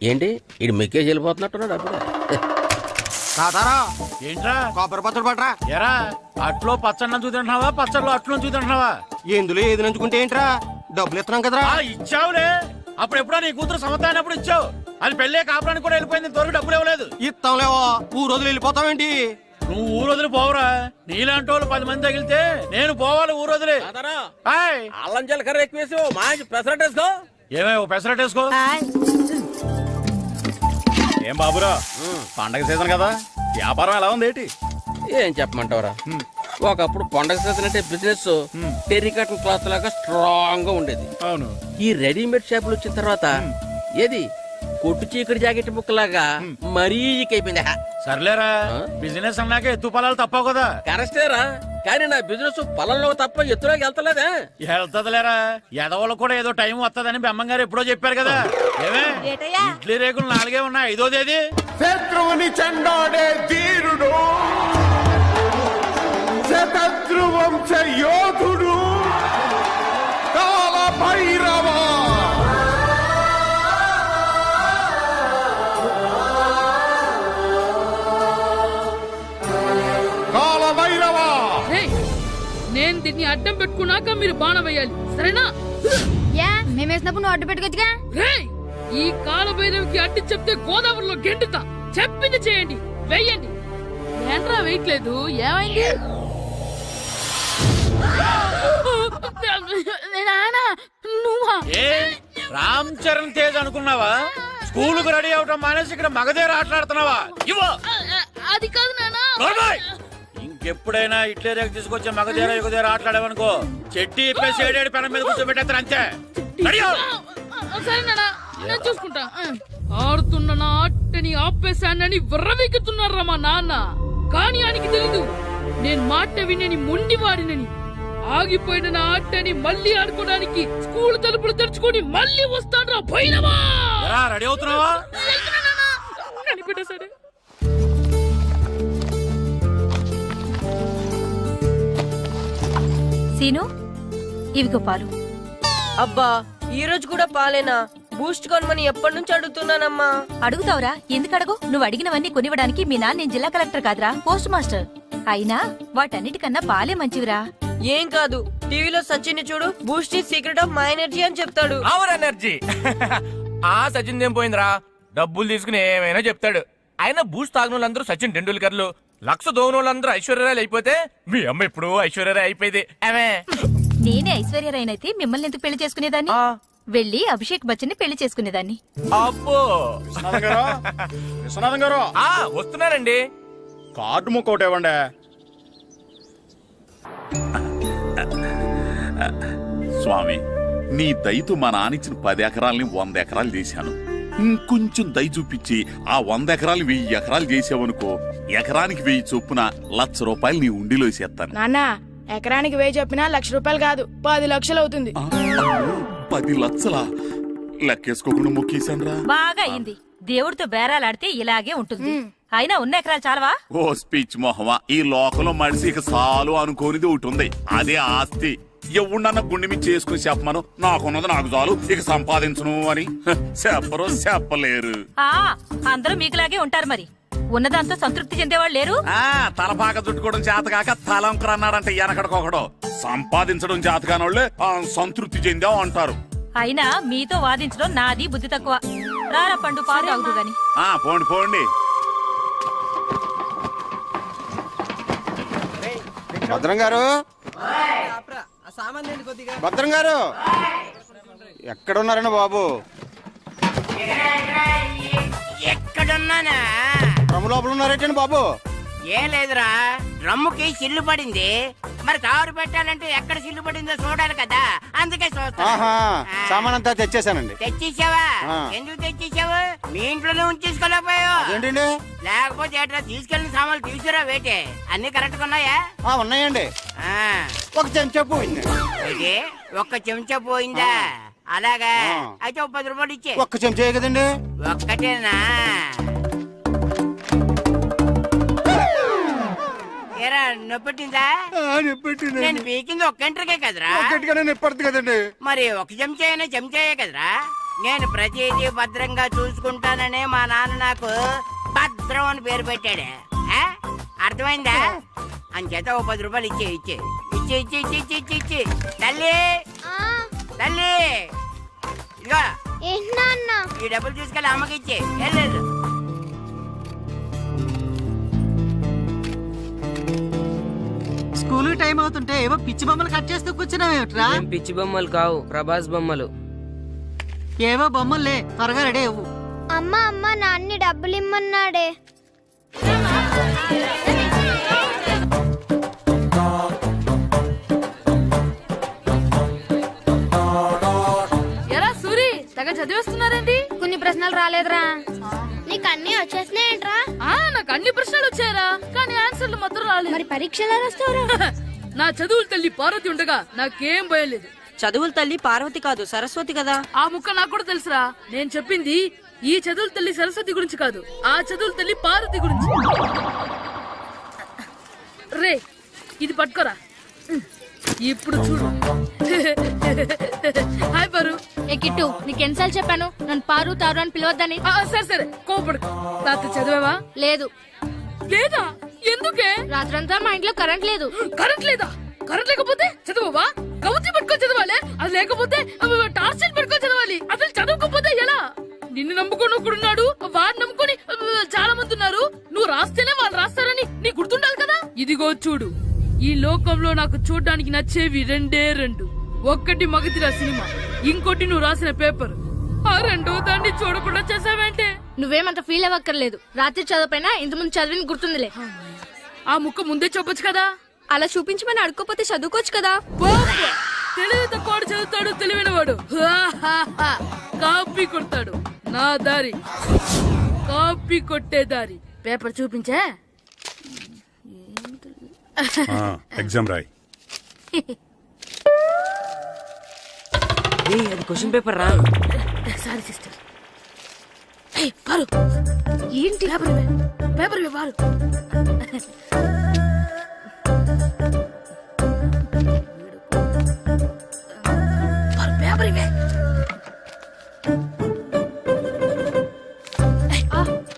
ఏంటి ఇది మెక్కేజ్ వెళ్ళిపోతున్నట్టున్నాడు అప్పుడే. ఏంట్రా కొబ్బరి పచ్చడి పట్రా. ఎరా అట్లో పచ్చడి చూద్దావా పచ్చడిలో అట్లు చూద్దావా? ఎందులో ఏది నంచుకుంటే ఏంట్రా, డబ్బులు ఇస్తున్నాం కదరా. ఇచ్చావులే, అప్పుడు ఎప్పుడో నీ కూతురు సమత అయినప్పుడు ఇచ్చావు. అది పెళ్ళే కాపురానికి కూడా వెళ్ళిపోయింది, ఇంతవరకు డబ్బులు ఇవ్వలేదు. ఇస్తాంలేవో, ఊరు వదిలి వెళ్ళిపోతావేంటి? నువ్వు ఊరు వదిలి పోవురా, నీలాంటి వాళ్ళు 10 మంది తగిలితే నేను పోవాలి ఊరు వదిలి. అల్లం జీలకర్ర ఎక్కువ వేసి మంచి పెసరట్ వేసుకో. ఏమేమో పెసరట్ వేసుకో. ఏం బాబురా, పండగ సీజన్ కదా, వ్యాపారం ఎలా ఉంది ఏంటి? ఏం చెప్పమంటావురా, ఒకప్పుడు పండగ సీజన్ అంటే బిజినెస్ టెరికాటన్ క్లాత్ లాగా స్ట్రాంగ్ గా ఉండేది. అవును, ఈ రెడీమేడ్ షాపులు వచ్చిన తర్వాత ఏది కొట్టు చీకటి జాకెట్ ముక్కలాగా మరీ అయిపోయింది. సర్లేరా, బిజినెస్ అన్నాక ఎత్తు పొలాలు తప్పవు కదా. కరెక్టేరా, కానీ నా బిజినెస్ పొలంలో తప్ప ఎత్తులోకి వెళ్తలేదా? వెళ్తదిలేరా, ఎదవలు కూడా ఏదో టైం వస్తుందని బెమ్మం గారు ఎప్పుడో చెప్పారు కదా. ఏమే ఇడ్లీ రేకులు 4 ఉన్నాయి, 5వ తేదీ. శత్రువుని చెండాడే ధీరుడు, శతద్రు వంశ యోధుడు కాల భైరవ. నేను దీన్ని అడ్డం పెట్టుకున్నాక మీరు బాణం వేయాలి, సరేనా? మేమేసినప్పుడు నువ్వు అడ్డు పెట్టుకోవచ్చుగా. ఈ కాలభైరవికి అడ్డు చెప్తే గోదావరిలో గెంటుతా. చెప్పింది చేయండి, వెయ్యండి. ఏంట్రా వేయట్లేదు, ఏమైంది? రామ్ చరణ్ తేజ్ అనుకున్నావా? స్కూలుకు రెడీ అవటం మానేసి ఇక్కడ మగధేర ఆటలాడుతున్నావా? అది కాదు నానా. ఇంకెప్పుడైనా ఇట్లే రేపు తీసుకొచ్చే మగధేర యుగధేర ఆటలాడేవనుకో, చెట్టి ఇప్పేసి 7 పెనం మీద కూర్చోబెట్టేస్తారు అంతే. సరే నానా, నేను చూసుకుంటా. ఆడుతున్న నా ఆటని ఆపేశానని విర్రవీగుతున్నారా మా నాన్న. కానీ ఆయనకి తెలీదు నేను మాట వినని మొండివాడినని. ఆగిపోయిన నా ఆటని మళ్ళీ ఆడుకోవడానికి స్కూల్ తలుపులు తెరుచుకొని మళ్ళీ వస్తాడ్రా భైరవా. రెడీ అవుతున్నావా? కనిపెట్టా సరే. సీను, ఇవిగో పాలు. అబ్బా, ఈ రోజు కూడా పాలేనా? బూస్ట్ కొనమని ఎప్పటి నుంచి అడుగుతున్నానమ్మా. అడుగుతావురా, ఎందుకు అడగు? నువ్వు అడిగినవన్నీ కొనివ్వడానికి మీ నాన్న నేను జిల్లా కలెక్టర్ కాదురా, పోస్ట్ మాస్టర్. అయినా వాటన్నిటికన్నా పాలే మంచివిరా. ఏం కాదు, టీవీలో సచిన్ చూడు, Boost is secret of my energy అని చెప్తాడు. Our energy. ఆ సచిన్ ఏం పోయిందిరా, డబ్బులు తీసుకుని ఏమైనా చెప్తాడు. ఆయన బూస్ట్ తాగినోళ్ళందరూ సచిన్ టెండూల్కర్లు, లక్ష దోనోళ్ళందరూ ఐశ్వర్యరాయలు అయిపోతే మీ అమ్మ ఇప్పుడు ఐశ్వర్యరాయ్ అయిపోయింది. నేనే ఐశ్వర్యరాయనైతే మిమ్మల్ని ఎందుకు పెళ్లి చేసుకునేదాన్ని? వెళ్ళి అభిషేక్ బచ్చన్ ని పెళ్లి చేసుకునేదాన్ని. అబ్బో, విశ్వనాథం గారు వస్తున్నారండి. కార్డు ముక్కోటి ఇవ్వండి. స్వామి, నీ దయతో మా నానిచ్చిన 10 ఎకరాలని 100 ఎకరాలు చేశాను. ఇంకొంచెం దయ చూపించి ఆ 100 ఎకరాలు 1000 ఎకరాలు చేసావనుకో, ఎకరానికి 1000 చొప్పున ₹1,00,000 నీ ఉండిలో వేసేస్తాను. నాన్న, ఎకరానికి 1000 చెప్పినా ₹1,00,000 కాదు, 10 లక్షలు అవుతుంది. 10 లక్షలా? లెక్కేసుకోకుండా మొక్కేశాను రా. బాగా అయింది. దేవుడితో బేరాలాడితే ఇలాగే ఉంటుంది. అయినా ఉన్న ఎకరాలు చాలవా? ఓ స్పీచ్ మొహమా, ఈ లోకంలో మనిషి ఇక చాలు అనుకోనిది ఒకటి ఉంది, అదే ఆస్తి. ఎవడన్నా గుండె మీద చేసుకుని చెప్పమను, నాకున్నది నాకు చాలు, ఇక సంపాదించను అని చెప్పరు, చెప్పలేరు. అందరూ మీకులాగే ఉంటారు మరి. ఉన్నదాంతో సంతృప్తి చెందేవాళ్ళు లేరు. తలపాక చుట్టుకోవడం చేతకాక తలంకర అన్నాడంటే వెనకడకొకడు. సంపాదించడం చేతకానోళ్ళే సంతృప్తి చెందావు అంటారు. అయినా మీతో వాదించడం నాది బుద్ధి తక్కువ. రారా పండు, పాలు అవుదు గాని. పోండి పోండి. భద్రం గారు, భద్రం గారు ఎక్కడున్నారండి బాబు? ఎక్కడున్నానా? డ్రమ్ము లోపల ఉన్నారేటండి బాబు? ఏం లేదురా, డ్రమ్ముకి సిల్లు పడింది. మరి కారు పెట్టాలంటే ఎక్కడ సిల్లు పడిందో చూడాలి కదా, అందుకే సామాన్ అంతా తెచ్చేసానండి. తెచ్చేసావా? ఎందుకు తెచ్చేసావు? మీ ఇంట్లోనే ఉంచేసుకోలేకపోయావు ఏంటండి? లేకపోతే ఎట్లా తీసుకెళ్లిన సామాన్లు తీసుకురా వేటే. అన్ని కరెక్ట్ గా ఉన్నాయా? ఉన్నాయండి. ఒక చెంచా పోయింది. ఒక్క చెంచా పోయిందా? అలాగా, అయితే ఒక 10 రూపాయలు ఇచ్చే. ఒక్క చెంచా కదండి? ఒక్కటేనా? ఎరా నొప్పెట్టిందా? నేను పీకింది ఒక్క ఎంట్రకే కదరా. గట్టిగానే నొప్పడుతుంది కదండి. మరి ఒక చెంచాయే కదరా. నేను ప్రతిదీ భద్రంగా చూసుకుంటాననే మా నాన్న నాకు భద్రం అని పేరు పెట్టాడు. ఆ? అర్థమైందా? అంచేత ఓ 10 రూపాయలు ఇచ్చే తల్లి తల్లి ఇదిగో ఈ డబ్బులు తీసుకెళ్ళి అమ్మకి ఇచ్చే. వెళ్ళు. స్కూల్ టైం అవుతుంటే ఏవో పిచ్చి బొమ్మలు కట్ చేస్తూ కూర్చున్నావేమిట్రా? పిచ్చి బొమ్మలు కావు, ప్రభాస్ బొమ్మలు. ఏవో బొమ్మలే, త్వరగా రెడీ అవ్వు. అమ్మ నాన్ని డబ్బులు ఇమ్మన్నాడే. ఎరా సూరి, తెగ చదివేస్తున్నారండి. కొన్ని ప్రశ్నలు రాలేదురా. నీకు అన్ని వచ్చేసినాయంట్రా? నాకు అన్ని ప్రశ్నలు వచ్చాయరా, కానీ ఆన్సర్లు మాత్రం రాలేదు. మరి పరీక్షలు రాస్తావురా? నా చదువుల తల్లి పార్వతి ఉండగా నాకేం భయం లేదు. చదువుల తల్లి పార్వతి కాదు, సరస్వతి కదా. ఆ ముక్క నాకు కూడా తెలుసురా. నేను చెప్పింది ఈ చదువుల తల్లి సరస్వతి గురించి కాదు, ఆ చదువుల తల్లి పార్వతి గురించి. రే ఇది పట్టుకోరా. ఇప్పుడు చూడు. హాయ్ పారు. ఏ కిట్టు, నీకు ఎన్నిసార్లు చెప్పాను నన్ను పారు తారు అని పిలవద్దని? సరే కోపడుకో. రాత్రి చదివావా? లేదు. లేదా? ఎందుకే? రాత్రంతా మా ఇంట్లో కరెంట్ లేదు. కరెంట్ లేదా? కరెంట్ లేకపోతే చదవవా? కవచి పట్టుకొని చదవాలి. అది లేకపోతే టార్చ్ లైట్ పట్టుకొని చదవాలి. అసలు చదవకపోతే ఎలా? నిన్ను నమ్ముకొని ఒకడున్నాడు, వాడిని నమ్ముకొని చాలా మంది ఉన్నారు. నువ్వు రాస్తేనే వాళ్ళు రాస్తారని నీ గుర్తుండాలి కదా. ఇదిగో చూడు, ఈ లోకంలో నాకు చూడడానికి నచ్చేవి రెండే రెండు. ఒక్కటి మగతిరా సినిమా, ఇంకోటి నువ్వు రాసిన పేపర్. ఆ రెండో దాన్ని చూడకుండా చేసావేంటే? నువ్వేమంత ఫీల్ అవ్వక్కర్లేదు. రాత్రి చదవపోయినా ఇంతకుముందు చదివిన గుర్తుందిలే. ఆ ముక్క ముందే చెప్పొచ్చు కదా. అలా చూపించమని అడుక్కోపోతే చదువుకోవచ్చు కదా. తెలివి తక్కువ చదువుతాడు, తెలివైన వాడు కాపీ కొడతాడు. నా దారి కాపీ కొట్టే దారి. పేపర్ చూపించే. ఎగ్జామ్ రాయ్. అది క్వశ్చన్ పేపర్ రా. Sorry sister. పారు, ఏంటి పేపర్ పారు. పేపర్ ఇవే.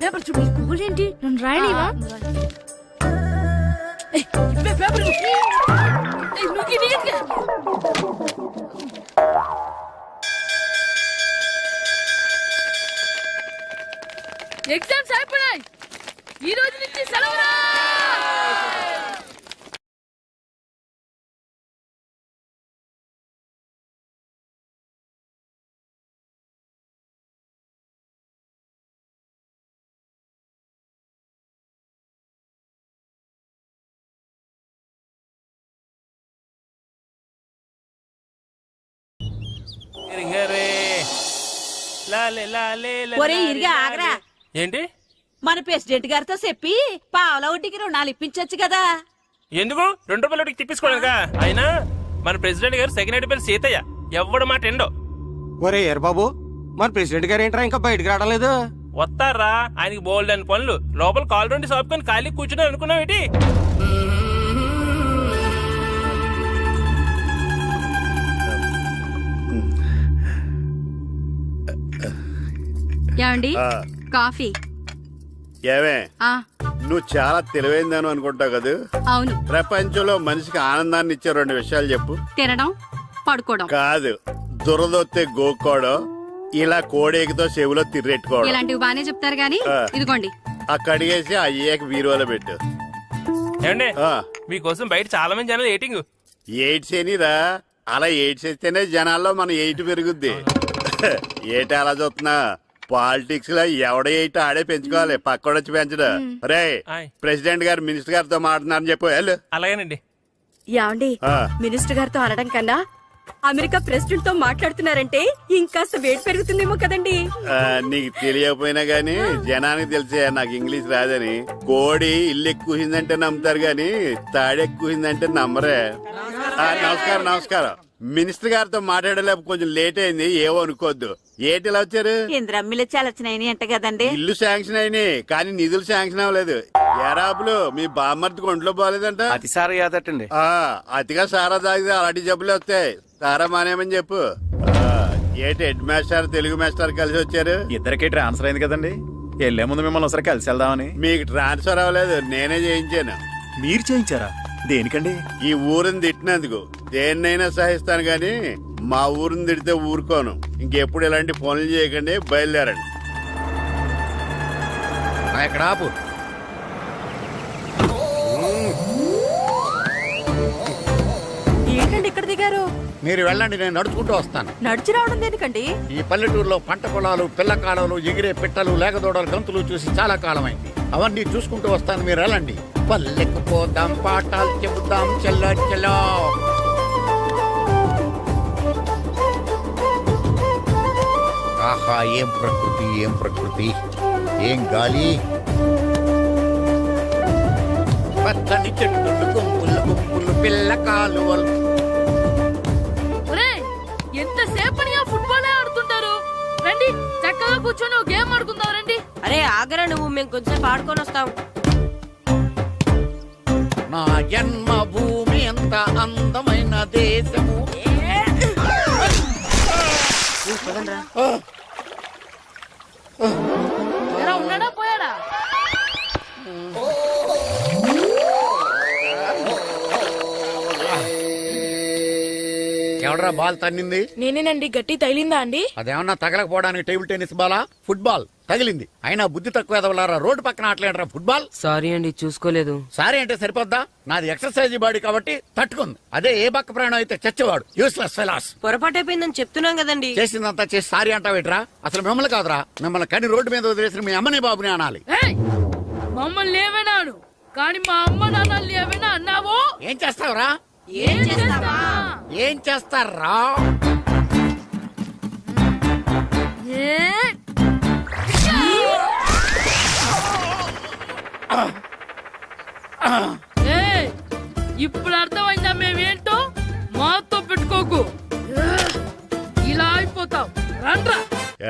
పేపర్ చూపి. స్కూల్ ఏంటి నన్ను రాయలేవా? పేపర్ ఎగ్జామ్స్ అయిపోయినాయి. ఈ రోజు నుంచి సెలవురా. ఏంటి? మన ప్రెసిడెంట్ గారితో చెప్పి పావుల వడ్డీకి రుణాలు ఇప్పించొచ్చు కదా. ఎందుకు 2 రూపాయలు తిప్పించుకోలేదుగా. అయినా మన ప్రెసిడెంట్ గారు సెకండ్ పేరు సీతయ్య, ఎవడు మాట ఎండో. ఒరే ఎర్ బాబు, మన ప్రెసిడెంట్ గారు ఏంట్రా ఇంకా బయటకు రావడలేదు? వస్తారా, ఆయనకి బోల్డ్ అని పనులు. లోపల కాల్ రెండు సాపుకొని ఖాళీ కూర్చుని అనుకున్నావు ఏంటి? ఏమండి, కాఫీ. ఏమే, నువ్వు చాలా తెలివైందని అనుకుంటావు కదా. అవును. ప్రపంచంలో మనిషికి ఆనందాన్ని ఇచ్చే 2 విషయాలు చెప్పు. తినడం, పడుకోవడం. కాదు, దురదొత్తే గోక్కోవడం, ఇలా కోడేకితో చెవిలో తిర్రెట్టుకోవడం. ఇలాంటివి బానే చెప్తారు గానీ ఇదిగోండి. ఆ కడిగేసి అయ్యాక బీరువాలో పెట్టు. ఏమండి, మీకోసం బయట చాలా మంది జనాలు ఎయిటింగ్. ఎయిడ్స్ ఏనిరా, అలా ఎయిడ్స్ వేస్తేనే జనాల్లో మన ఎయిట్ పెరుగుద్ది. ఏటి అలా చూస్తున్నా? పాలిటిక్స్ లో ఎవడ ఎయిట్ ఆడే పెంచుకోవాలి, పక్కడొచ్చి పెంచడం. రే, ప్రెసిడెంట్ గారు మినిస్టర్ గారితో మాట్లాడుతున్నారని చెప్పు. వెళ్ళు. అలాగేనండి. యాండి, మినిస్టర్ గారితో అనడం కన్నా అమెరికా ప్రెసిడెంట్ తో మాట్లాడుతున్నారంటే ఇంకాస్త వేడి పెరుగుతుందేమో కదండి. నీకు తెలియకపోయినా గానీ జనానికి తెలిసే నాకు ఇంగ్లీష్ రాదని. కోడి ఇల్లు ఎక్కువసిందంటే నమ్ముతారు గాని తాడెక్కువసిందంటే నమ్మరే. నమస్కారం. నమస్కారం. మినిస్టర్ గారితో మాట్లాడలేక కొంచెం లేట్ అయింది, ఏమో అనుకోవద్దు. ఏంటి ఇలా వచ్చారు? ఇంద్రమ్మిలు చాలచ్చినాయని అంట కదండి. ఇల్లు శాంక్షన్ అయినాయి కానీ నిధులు శాంక్షన్ అవ్వలేదు. ఎరాబులు మీ బామ్మర్తికి ఒంట్లో పోలేదంట. అతిసారి యాదటండి. అతిగా సారా తాగితే అలాంటి జబ్బులు వస్తాయి. సారా మానేమని చెప్పు. ఏంటి హెడ్ మాస్టర్ తెలుగు మాస్టర్ కలిసి వచ్చారు? ఇద్దరికి ట్రాన్స్ఫర్ అయింది కదండి, వెళ్లే ముందు మిమ్మల్ని ఒకసారి కలిసి వెళ్దామని. మీకు ట్రాన్స్ఫర్ అవ్వలేదు, నేనే చేయించాను. మీరు చేయించారా? దేనికండి? ఈ ఊరిని తిట్టినందుకు. దేన్నైనా సహిస్తాను గాని మా ఊరిని తిడితే ఊరుకోను. ఇంకెప్పుడు ఇలాంటి పనులు చేయకండి, బయలుదేరండి. ఇక్కడ ఆపు. ఏంటండి ఇక్కడ దిగారు? మీరు వెళ్ళండి, నేను నడుచుకుంటూ వస్తాను. నడిచి రావడం దేనికండి? ఈ పల్లెటూరులో పంట పొలాలు, పిల్ల కాలాలు, ఎగిరే పిట్టలు, లేకదోడలు, గంతులు చూసి చాలా కాలమైంది. అవన్నీ చూసుకుంటూ వస్తాను, మీరు వెళ్ళండి. పల్లెకు పోదాం, పాఠాలు చెబుదాం, చెల్లో చెల్లో. ఆహా, ఏం ప్రకృతి, ఏం ప్రకృతి, ఏం గాలి. పచ్చని చెట్టులు, గుంపులు గుంపులు, పిల్ల కాలువలు. ఎంతసేపని ఆ ఫుట్బాల్ ఆడుతుంటారు? రండి చక్కగా కూర్చొని ఒక గేమ్ ఆడుకుందాం రండి. అరే ఆగరా నువ్వు, మేము కొంచెం ఆడుకొని వస్తాం. నా జన్మ భూమి ఎంత అందమైన దేశము. ఎలా ఉన్నాడా పోయాడా? ఎవడరా బాల్ తన్నింది? నేనేనండి. గట్టి తగిలిందా అండి? అదేమన్నా తగలకపోవడానికి టేబుల్ టెన్నిస్ బాలా, ఫుట్బాల్ తగిలింది. అయినా బుద్ధి తక్కువ ఎదవలారా, రోడ్డు పక్కన ఆటలేడరా ఫుట్బాల్. సారీ అండి, చూసుకోలేదు. సారీ అంటే సరిపోద్దా? నాది ఎక్సర్సైజ్ బాడీ కాబట్టి తట్టుకుంది. అదే ఏ బక్క ప్రాణం అయితే చచ్చేవాడు. Useless fellas. పొరపాటు అయిపోయిందని చెప్తున్నాం కదండి. చేసిందంతా చేసి సారీ అంటావేట్రా? అసలు మిమ్మల్ని కాదురా, మిమ్మల్ని కని రోడ్డు మీద వదిలేసిన మీ అమ్మని బాబుని అనాలి. ఏయ్! మమ్మల్ని ఏమైనాను కానీ మా అమ్మ నాన్నల్ని ఏమైనా అన్నావో? ఏం చేస్తావురా? ఏం చేస్తావా? ఏం చేస్తారా? ఏయ్! ఇప్పుడు అర్థమైందా మేమేంటో? మాతో పెట్టుకోకు, ఇలా అయిపోతావు. రండ్రా.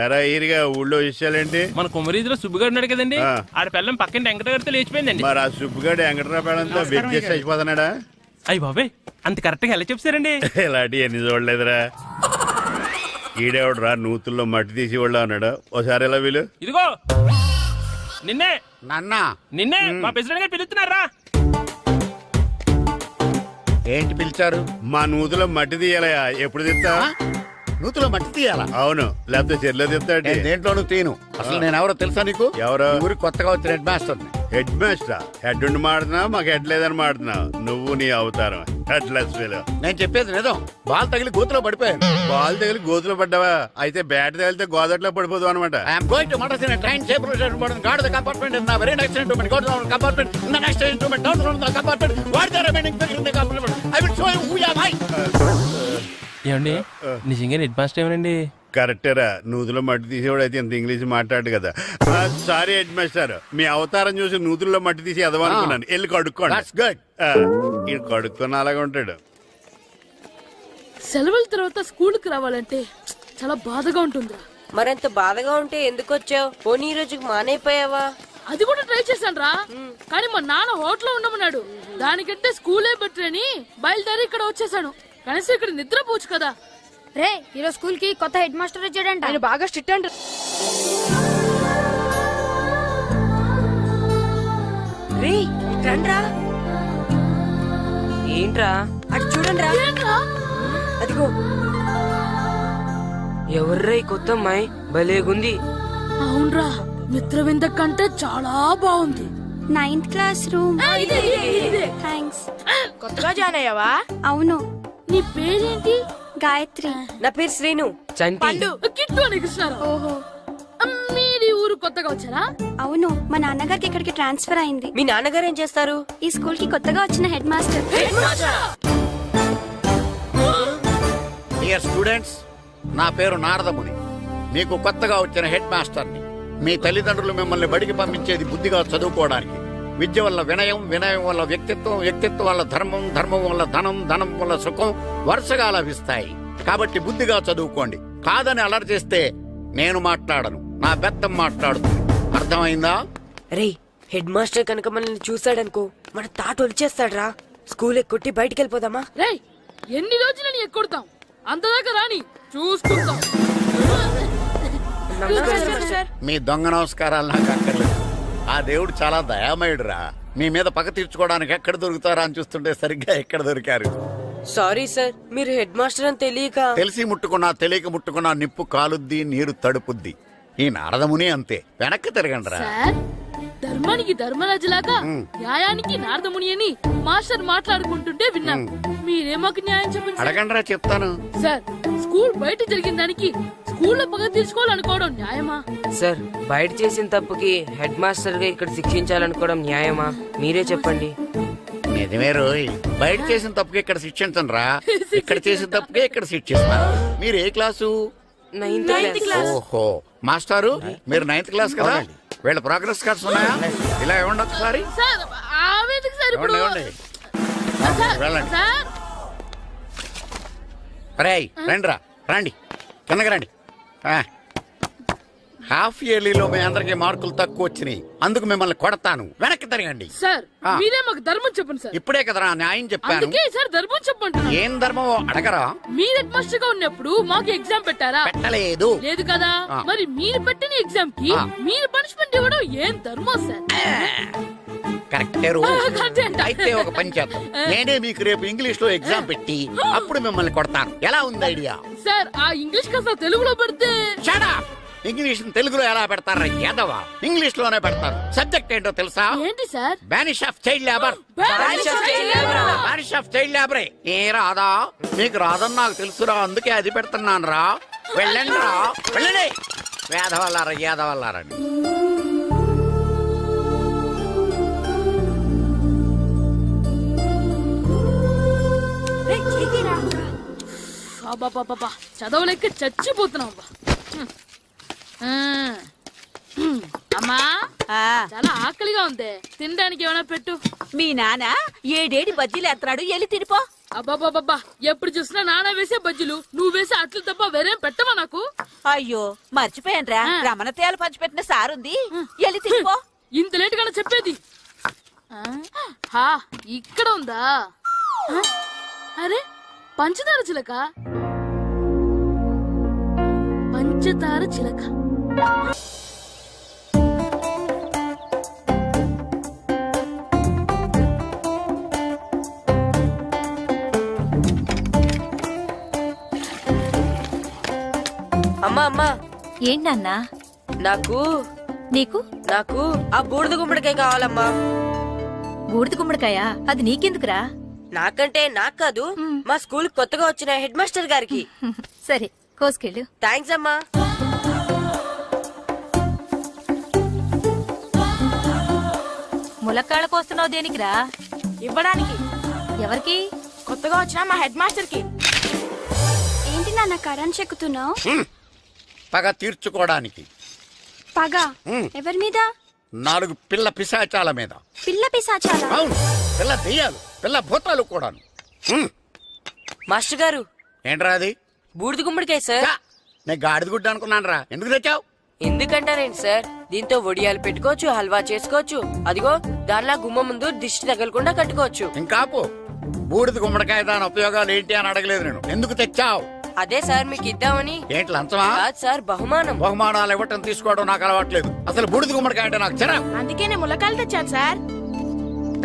ఎరా ఈరిగా ఊళ్ళో విషయాలేంటి? మన కుమరీధిలో సుబ్బుగాడు ఉన్నాడు కదండి, ఆ. ఆడ పిల్లం పక్కన వెంకటగారితో లేచిపోయిందండి. మరి ఆ సుబ్బుగాడు వెంకటరాపేడంతో వెక్కేసి అయిపోతున్నాడా? అయ్యి బాబాయ్, అంత కరెక్ట్ గా ఎలా చెప్తారండి? ఇలాంటి ఎన్ని చూడలేదురా. ఈడేవడరా నూతుల్లో మట్టి తీసి వాళ్ళు అన్నాడు. ఓసారి ఎలా వీలు? ఇదిగో నిన్నే నాన్న, నిన్నే మా ప్రెసిడెంట్ గారు పిలుస్తున్నారా? ఏంటి పిలిచారు? మా నూతులో మట్టి తీయాలయా. ఎప్పుడు తీస్తా? నూతులో మట్టి తీయాలా? అవును, లేకపోతే చెర్లో తీస్తాడు. నేను దేంట్లోనూ తీను. అసలు నేను ఎవరో తెలుసా నీకు? ఎవరు? ఈ ఊరికి కొత్తగా వచ్చిన head master. Head master? Head ఉండి మాడుతున్నావు, మాకు హెడ్ లేదని మాడుతున్నావు. నువ్వు నీ అవతారం హెడ్లెస్ ఫీల్. నేను చెప్పేది నిజం. బాల్ తగిలి గోతులో పడిపోయాను. బాల్ తగిలి గోతులో పడ్డావా? అయితే బ్యాట్ తగిలితే గోదట్లో పడిపోదు అనమాట. ఐఎమ్ గోయింగ్ టు మడసిన ట్రైన్ చేపర్ station guard the compartment in the very next instrument go down compartment in the next instrument down from the compartment what the remaining figure in the compartment I will show you who am I. ఏమండి నిజంగా head master ఏమనండి? కరెక్టరా, నూతులో మట్టి తీసేవాడు అయితే ఇంత English మాట్లాడు కదా. Sorry head master, మీ అవతారం చూసి నూతుల్లో మట్టి తీసి ఎదవనుకున్నాను. వెళ్ళి కడుక్కోండి. That's good. ఈడు కడుక్కున్న అలాగే ఉంటాడు. సెలవుల తర్వాత స్కూల్ కి రావాలంటే చాలా బాధగా ఉంటుందిరా. మరెంత బాధగా ఉంటే ఎందుకు వచ్చావు? పోనీ ఈ రోజుకి మానైపోయావా? అది కూడా ట్రై చేశాను రా, కానీ మా నాన్న హోటల్లో ఉండమన్నాడు. దానికంటే స్కూలే బెటర్ అని బయలుదేరి ఇక్కడ వచ్చేసాను. కనీసం ఇక్కడ నిద్రపోవచ్చు కదా. రే, ఈరోజు స్కూల్ కి కొత్త హెడ్ మాస్టర్ వచ్చాడంట. ఆయన బాగా స్ట్రిక్ట్ అంట. రే రండ్రా. ఏంట్రా? అటు చూడండి రా. ఏంట్రా? అదిగో. ఎవర్రా ఈ కొత్త అమ్మాయి? భలేగుంది. అవునరా, మిత్రవింద కంటే చాలా బాగుంది. 9th class room. ఇదే. థ్యాంక్స్. కొత్తగా జాయిన్ అయ్యావా? అవును. నీ పేరేంటి? గాయత్రి. నా పేరు శ్రీను. చంటి. పండు. కిట్టు అని కృష్ణారావు. ఓహో. మీది ఊరు కొత్తగా వచ్చారా? అవును, మా నాన్నగారికి ఇక్కడికి ట్రాన్స్ఫర్ అయింది. మీ నాన్నగారు ఏం చేస్తారు? ఈ స్కూల్ కి కొత్తగా వచ్చిన హెడ్ మాస్టర్. డియర్ స్టూడెంట్స్, నా పేరు నారదముని. మీకు కొత్తగా వచ్చిన హెడ్ మాస్టర్ని. మీ తల్లిదండ్రులు మిమ్మల్ని బడికి పంపించేది బుద్ధిగా చదువుకోవడానికి. విద్య వల్ల వినయం, వినయం వల్ల వ్యక్తిత్వం, వ్యక్తిత్వం వల్ల ధర్మం, ధర్మం వల్ల ధనం, ధనం వల్ల సుఖం వరుసగా లభిస్తాయి. కాబట్టి బుద్ధిగా చదువుకోండి. కాదని అలర్ చేస్తే నేను మాట్లాడను, నా బెత్తం మాట్లాడుతుంది. అర్థమైందా? రే హెడ్ మాస్టర్ కనుక మనల్ని చూసాడనుకో మన తాట వచ్చేస్తాడ్రా. స్కూల్ ఎక్కొట్టి బయటికి వెళ్ళిపోదామా? రేయ్ ఎన్ని రోజులని ఎక్కొడతాం, అంతదాకా రాని చూసుకుంటాం. మీ దొంగ నమస్కారాలు నాకు అక్కర్లేదు. ఆ దేవుడు చాలా దయామయుడురా. మీ మీద పగ తీర్చుకోవడానికి ఎక్కడ దొరుకుతారా అని చూస్తుంటే సరిగ్గా ఎక్కడ దొరికారు. సారీ సార్, మీరు హెడ్ మాస్టర్ అని తెలియక. తెలిసి ముట్టుకున్నా తెలియక ముట్టుకున్నా నిప్పు కాలుద్ది, నీరు తడుపుద్ది. ఈ నారదముని అంతే. వెనక్కి తిరగండి రా. సార్ ధర్మానికి ధర్మరాజులాగా న్యాయానికి నారదముని అని మాస్టర్ మాట్లాడుకుంటుంటే విన్నాం. మీరే మాకు న్యాయం చెప్పండి సార్. అడగండి రా, చెప్తాను. సార్ స్కూల్ బయట జరిగిన దానికి స్కూల్లో పగ తీర్చుకోవాలనుకోవడం న్యాయమా? సార్ బయట చేసిన తప్పుకి హెడ్ మాస్టర్ గా ఇక్కడ శిక్షించాలనుకోవడం న్యాయమా? మీరే చెప్పండి. నిజమే రోయ్, బయట చేసిన తప్పుకి ఇక్కడ శిక్షించను రా. ఇక్కడ చేసిన తప్పుకే ఇక్కడ శిక్షిస్తాను. మీరు ఏ క్లాసు? 9th class. ఓహో, మాస్టారు మీరు 9th క్లాస్ కదా? వీళ్ళ ప్రోగ్రెస్ కార్డ్స్ ఉన్నాయా? ఇలా ఇవ్వండి ఒకసారి. సార్ ఆవేదకు సార్ ఇప్పుడు ఇవ్వండి, ఇవ్వండి. వెళ్ళండి. సార్ రేయ్ రండి రా, రండి కిందకి రండి. హాఫ్ ఇయర్లీలో మీ అందరికి మార్కులు తక్కువ వచ్చినాయి, అందుకు మిమ్మల్ని కొడతాను. వెనక్కి తిరగండి. సార్ మీరే మాకు ధర్మం చెప్పండి సార్. ఇప్పుడే కదరా న్యాయం చెప్పాను. అందుకే సార్ ధర్మం చెప్పండి. ఏం ధర్మం అడగరా? మీరు హెడ్ మాస్టర్ గా ఉన్నప్పుడు మాకు ఎగ్జామ్ పెట్టారా? పెట్టలేదు. లేదు కదా. మరి మీరు పెట్టిన ఎగ్జామ్ కి మీరు పనిష్మెంట్ ఇవ్వడం ఏం ధర్మం సార్? కరెక్టే రో. అయితే ఒక పని చేద్దాం, నేనే మీకు రేపు ఇంగ్లీష్ లో ఎగ్జామ్ పెట్టి అప్పుడు మిమ్మల్ని కొడతాను. ఎలా ఉంది ఐడియా? సార్ ఆ ఇంగ్లీష్ కాస్త తెలుగులో పెడితే. Shut up! ఇంగ్లీష్ తెలుగులో ఎలా పెడతారా యాదవా? ఇంగ్లీష్ లోనే పెడతారు. సబ్జెక్ట్ ఏంటో తెలుసా? ఏంటి sir? Banish of child labour. Banish of child లేబరే. ఏ రాదా? మీకు రాదని నాకు తెలుసురా, అందుకే అది పెడుతున్నాను రా. వెళ్ళండి రా, వెళ్ళండి. వేదవల్లారా, యాదవల్లారండి. చదవలేక చచ్చిపోతున్నాం. అమ్మా చాలా ఆకలిగా ఉంది, తినడానికి ఏమైనా పెట్టు. మీ నాన్న ఏడేడి బజ్జీలు ఎత్తాడు, ఎల్లి తినిపో. అబ్బాబాబా ఎప్పుడు చూసినా నాన్న వేసే బజ్జీలు, నువ్వు వేసే అట్లు తప్ప వేరేం పెట్టవా నాకు? అయ్యో మర్చిపోయానురా, రమణ తేలు పంచిపెట్టిన సారుంది, ఎల్లి తినిపో. ఇంత లేట్ గా చెప్పేది. హా ఇక్కడ ఉందా? అరే పంచదార చిలక, పంచదార చిలక. అమ్మా అమ్మా. ఏంటన్నా? నాకు నీకు నాకు ఆ బూడిద గుమ్మడికాయ కావాలమ్మా. బూడిద గుమ్మడికాయ? అది నీకెందుకురా? నాకంటే నాకు కాదు, మా స్కూల్ కొత్తగా వచ్చిన హెడ్ మాస్టర్ గారికి. సరే కోసుకెళ్ళు. థ్యాంక్స్ అమ్మా. ములక్కాళ్ళ కోస్తున్నావు దేనికిరా? ఇవ్వడానికి. ఎవరికి? కొత్తగా వచ్చిన మా హెడ్ మాస్టర్ కి. ఏంటి నాన్న కరెంట్ చెక్కుతున్నావు? పగ తీర్చుకోవడానికి. పగ ఎవరి మీద? 4 పిల్ల పిశాచాల మీద. పిల్ల పిశాచాలా? అవును, పిల్ల దెయ్యాలు, పిల్ల భూతాలు కూడాను. మాస్టర్ గారు. ఏంట్రా అది? బూడిద గుమ్మడికాయ సార్. నేను గాడిద గుడ్డ అనుకున్నాను రా. ఎందుకు తెచ్చావు? ఎందుకంటారేంటి సార్, దీంతో వడియాలు పెట్టుకోవచ్చు, హల్వా చేసుకోవచ్చు. అదిగో దానిలా గుమ్మ ముందు దిష్టి తగలకుండా కట్టుకోవచ్చు. ఇంకాపు బూడిద గుమ్మడికాయ దాని ఉపయోగాలు ఏంటి అని అడగలేదు నేను. ఎందుకు తెచ్చావు? అదే సార్ మీకు ఇద్దామని. ఏంటి లంచమా? కాదు సార్, బహుమానం. బహుమానాలు ఇవ్వటం తీసుకోవడం నాకు అలవాట్లేదు. అసలు బూడిద గుమ్మడికాయ అంటే నాకు చెరా. అందుకే నేను ములకాయలు తెచ్చాను సార్.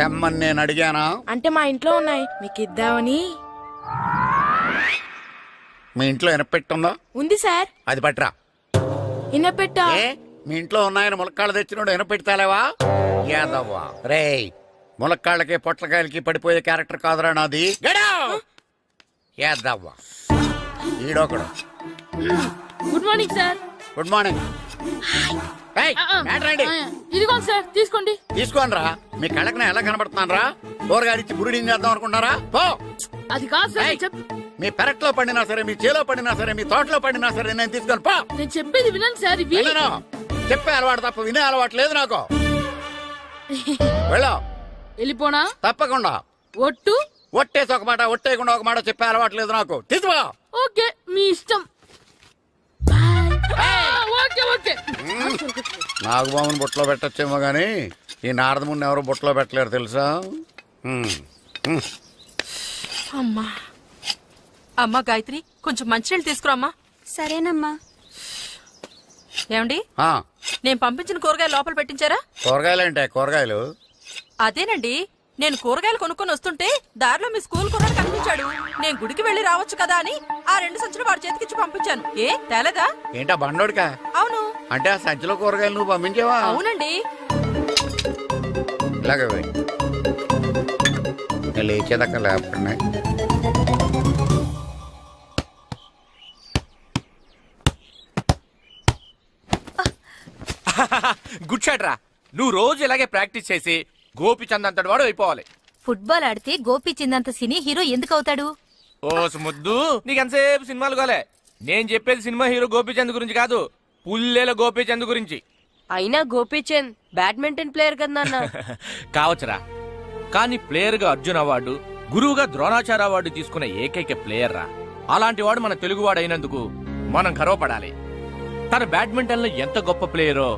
తెమ్మని నేను అడిగానా? అంటే మా ఇంట్లో ఉన్నాయి, మీకు ఇద్దామని. మీ ఇంట్లో ఎనపెట్టుందా? ఉంది సార్. అది పట్రా. ఇన్నపెట్టా? ఏ మీ ఇంట్లో ఉన్నాయని ములక్కాళ్ళు తెచ్చినోడు ఎనపెట్టాలేవా? యాదవ్వా రేయ్, ములక్కాళ్ళకి పొట్లకాయలకి పడిపోయే క్యారెక్టర్ కాదురా నాది. యాదవ్వా ఈడొకడు. Good morning sir. Good morning. ఇదిగో సార్ తీసుకోండి. తీసుకోండి రా. మీ కళ్ళకి నేను ఎలా కనబడుతున్నాను రా? కూరగాయలిచ్చి బురుడి చేద్దాం అనుకుంటారా? పో. అది కాదు సార్. మీ పెరట్లో పండినా సరే, మీ చేలో పండినా సరే, మీ తోటలో పండినా సరే నేను తీసుకొని పో. నేను చెప్పేది వినండి సార్. చెప్పే అలవాటు తప్ప వినే అలవాటు లేదు నాకు. వెళ్ళో. వెళ్ళిపోనా? తప్పకుండా. ఒట్టు? ఒట్టేసి ఒక మాట, ఒట్టేయకుండా ఒక మాట చెప్పే అలవాట్లేదు నాకు. తీసుకో. ఓకే, మీ ఇష్టం. బాయ్. Okay okay. నాగబాబుని బుట్టలో పెట్టచ్చేమో గాని ఈ నారదముని ఎవరు బుట్టలో పెట్టలేరు తెలుసా. అమ్మా అమ్మా గాయత్రి, కొంచెం మంచినీళ్ళు తీసుకురామ్మా. సరేనమ్మా. ఏమండి, ఆ, నేను పంపించిన కూరగాయలు లోపల పెట్టించారా? కూరగాయలేంటే కూరగాయలు? అదేనండి, నేను కూరగాయలు కొనుక్కొని వస్తుంటే దారిలో మీ స్కూల్ కుర్రాడు కనిపించాడు. నేను గుడికి వెళ్లి రావచ్చు కదా అని ఆ 2 సంచులు వాడి చేతికిచ్చి పంపించాను. ఏ తేలేదా? ఏంటా బండోడికా? అవును. అంటే ఆ సంచిలో కూరగాయలు నువ్వు పంపించావా? అవునండి. ఇలాగే పోయి లేచేదాకా లేపండి. గుడ్ షాట్ రా. నువ్వు రోజు ఇలాగే ప్రాక్టీస్ చేసి గోపిచంద్ అంతటి వాడు అయిపోవాలి. ఫుట్బాల్ ఆడితే గోపీచంద్ సినీ హీరో ఎందుకు అవుతాడు? ఓ ముద్దు, నీకెంతసేపు సినిమాలు కాలే. నేను చెప్పేది సినిమా హీరో గోపిచంద్ గురించి కాదు, పుల్లేల గోపిచంద్ గురించి. అయినా గోపీచంద్ బ్యాడ్మింటన్ ప్లేయర్ కదా నాన్న. కావచ్చురా, కానీ ప్లేయర్ గా అర్జున్ అవార్డు, గురువుగా ద్రోణాచార్య అవార్డు తీసుకున్న ఏకైక ప్లేయర్ రా. అలాంటి వాడు మన తెలుగువాడు అయినందుకు మనం గర్వపడాలి. తన బ్యాడ్మింటన్ లో ఎంత గొప్ప ప్లేయరో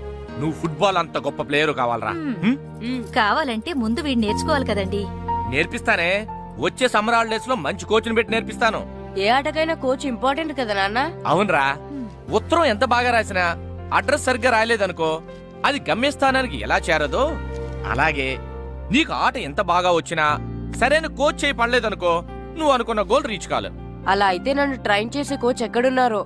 నువ్వు ఫుట్బాల్ అంత గొప్ప ప్లేయరు కావాలరా. కావాలంటే ముందు వీడు నేర్చుకోవాలి కదండి. నేర్పిస్తానే, వచ్చే సమ్మర్ హాలిడేస్ లో మంచి కోచ్ని పెట్టి నేర్పిస్తాను. ఏ ఆటకైనా కోచ్ ఇంపార్టెంట్ కదా నాన్న. అవునరా, ఉత్తరం ఎంత బాగా రాసినా అడ్రస్ సరిగ్గా రాయలేదనుకో అది గమ్యస్థానానికి ఎలా చేరదో అలాగే నీకు ఆట ఎంత బాగా వచ్చినా సరైన కోచ్ చేయి పడలేదనుకో నువ్వు అనుకున్న గోల్ రీచ్ కాదు. అలా అయితే నన్ను ట్రైన్ చేసే కోచ్ ఎక్కడున్నారో.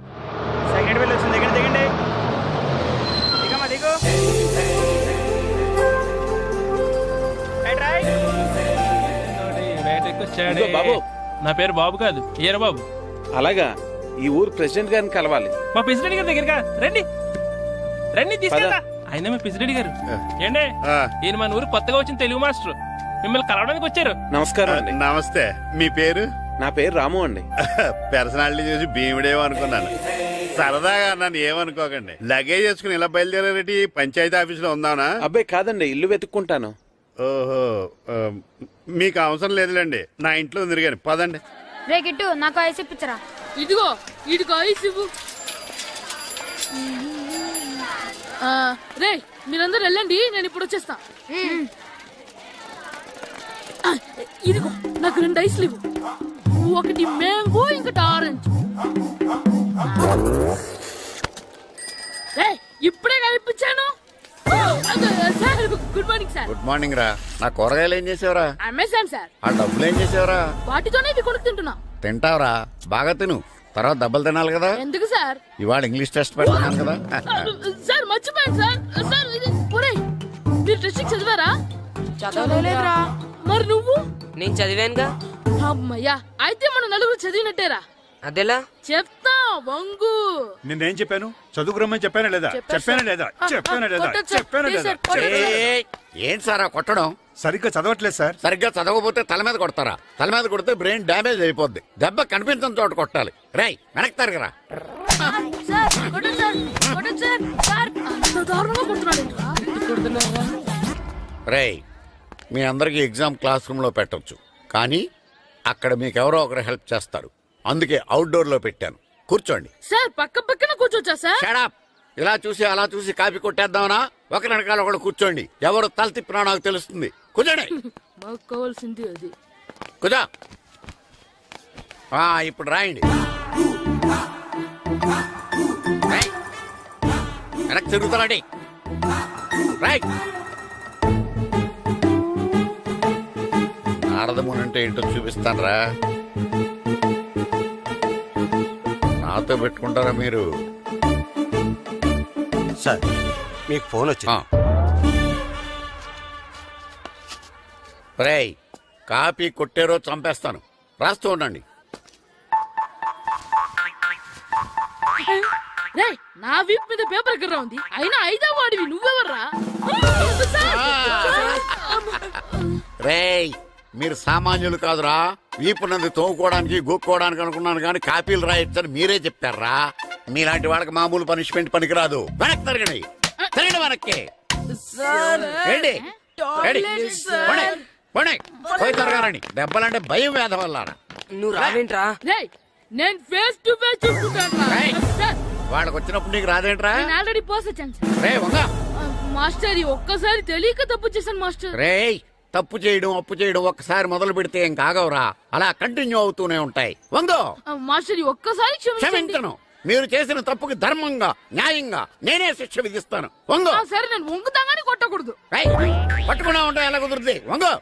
బాబు, నా పేరు బాబు కాదు, ఈర బాబు. అలాగా, ఈ ఊరు ప్రెసిడెంట్ గారిని కలవాలి. మా ప్రెసిడెంట్ గారి దగ్గరగా రండి రండి తీసుకెళ్తా. ఆయన మీ ప్రెసిడెంట్ గారు ఏండే, ఈయన మన ఊరు కొత్తగా వచ్చిన తెలుగు మాస్టర్, మిమ్మల్ని కలవడానికి వచ్చారు. నమస్కారం అండి. నమస్తే. మీ పేరు? నా పేరు రాము అండి. పర్సనాలిటీ చూసి భీముడేమో అనుకున్నాను. సరదాగా నన్ను ఏమనుకోకండి. లగేజ్ చేసుకుని ఇలా బయలుదేరేటి పంచాయతీ ఆఫీస్ లో ఉందానా? అబ్బాయి కాదండి, ఇల్లు వెతుక్కుంటాను. ఓహో, మీకు అవసరం లేదులేండి, నా ఇంట్లో తిరిగాను. పదండి. రే గిట్టు, నాకు ఐస్ ఇప్పించరా. ఇదిగో ఇదిగో ఐస్ ఇవ్వు. రే మీరందరూ వెళ్ళండి, నేను ఇప్పుడు వచ్చేస్తా. ఇదిగో నాకు 2 ఐస్లు ఇవ్వు. ఒకటి మ్యాంగో, ఇంకటి ఆరెంజ్. ఇప్పుడే కనిపించాను. Sir good morning sir. Good morning రా. నా కూరగాయలు ఏం చేసేవరా? Amazon sir. ఆ డబ్బులు ఏం చేసేవరా? వాటితోనే ఇవి కొనుక్కు తింటున్నా. తింటావరా, బాగా తిను, తర్వాత దెబ్బలు తినాలి కదా. ఎందుకు సార్? ఇవాళ ఇంగ్లీష్ టెస్ట్ పెడతాను కదా. సార్ మర్చిపోయాను సార్. సార్ ఇది ఒరేయ్, మీరు టెస్టింగ్ చదివారా? చదవలేదురా. మరి నువ్వు? నేను చదివానుగా. అమ్మయ్యా, అయితే మన నలుగురు చదివినట్టేరా. అదెలా? చెప్తా వంగు. నేనేం చెప్పాను? చదువుకురమ్మని చెప్పానా లేదా? చెప్పానా లేదా? చెప్పానా లేదా? చెప్పానా లేదా? ఏంటి సార్ కొట్టడం? సరిగ్గా చదవట్లేదు సార్. సరిగ్గా చదవకపోతే తల మీద కొడతారా? తల మీద కొడితే బ్రెయిన్ డ్యామేజ్ అయిపోద్ది. దెబ్బ కనిపించిన చోట కొట్టాలి. రై వెనక్కి తరగరా. రేయ్, మీ అందరికి ఎగ్జామ్ క్లాస్ రూమ్ లో పెట్టొచ్చు, కానీ అక్కడ మీకెవరో ఒకరు హెల్ప్ చేస్తారు. అందుకే అవుట్డోర్ లో పెట్టాను. కూర్చోండి. సార్ పక్క పక్కన కూర్చోచ్చా సార్? Shut up. ఇలా చూసి అలా చూసి కాపీ కొట్టేద్దామనా? ఒకరి వెనకాల ఒకడు కూర్చోండి. ఎవరు తల తిప్పినా నాకు తెలుస్తుంది. కూర్చోండి. మాకు కావాల్సింది అది. కూర్చో. ఇప్పుడు రాయండి. వెనక్కి తిరుగుతారండి. రైట్. నారదముని అంటే ఏంటో చూపిస్తానరా. నాతో పెట్టుకుంటారా మీరు? సార్ మీకు ఫోన్ వచ్చింది. రేయ్, కాపీ కొట్టారో చంపేస్తాను. రాస్తూ ఉండండి. రే నా వీప్ మీద పేపర్ ఎక్కడ ఉంది? అయినా 5వ వాడివి నువ్వెవర్రా? రేయ్, మీరు సామాన్యులు కాదురా. వీపునంది తోముకోవడానికి గోక్కోవడానికి అనుకున్నాను, కానీ కాపీలు రాయొచ్చని మీరే చెప్పారా. మీలాంటి వాళ్ళకి మామూలు పనిష్మెంట్ పనికిరాదు. వెనక్కి తిరగండి. తిరగండి వెనక్కి. ఏంటి రెడీ? పోనీ, పోనీ. పోయి తరగారండి దెబ్బలంటే భయం వేద వల్ల నువ్వు రావేంట్రా? రేయ్, నేను ఫేస్ టు ఫేస్ చూసుకుంటాను సార్. వాళ్ళకి వచ్చినప్పుడు నీకు రాదేంట్రా? నేను ఆల్రెడీ పోస్ వచ్చాను సార్. రే వంగ మాస్టర్ ఈ ఒక్కసారి తెలియక తప్పు చేశాను మాస్టర్. రేయ్ తప్పు చేయడం అప్పు చేయడం ఒక్కసారి మొదలు పెడితే ఏం కాగవరా, అలా కంటిన్యూ అవుతూనే ఉంటాయి. వందో మాస్టర్ ఈ ఒక్కసారి క్షమించండి. క్షమించను. మీరు చేసిన తప్పుకి ధర్మంగా న్యాయంగా నేనే శిక్ష విధిస్తాను. వంగో. సరే నేను వంగుతాగాని కొట్టకూడదు. పట్టుకున్నా ఉంటా ఎలా కుదురుతుంది. వంగో.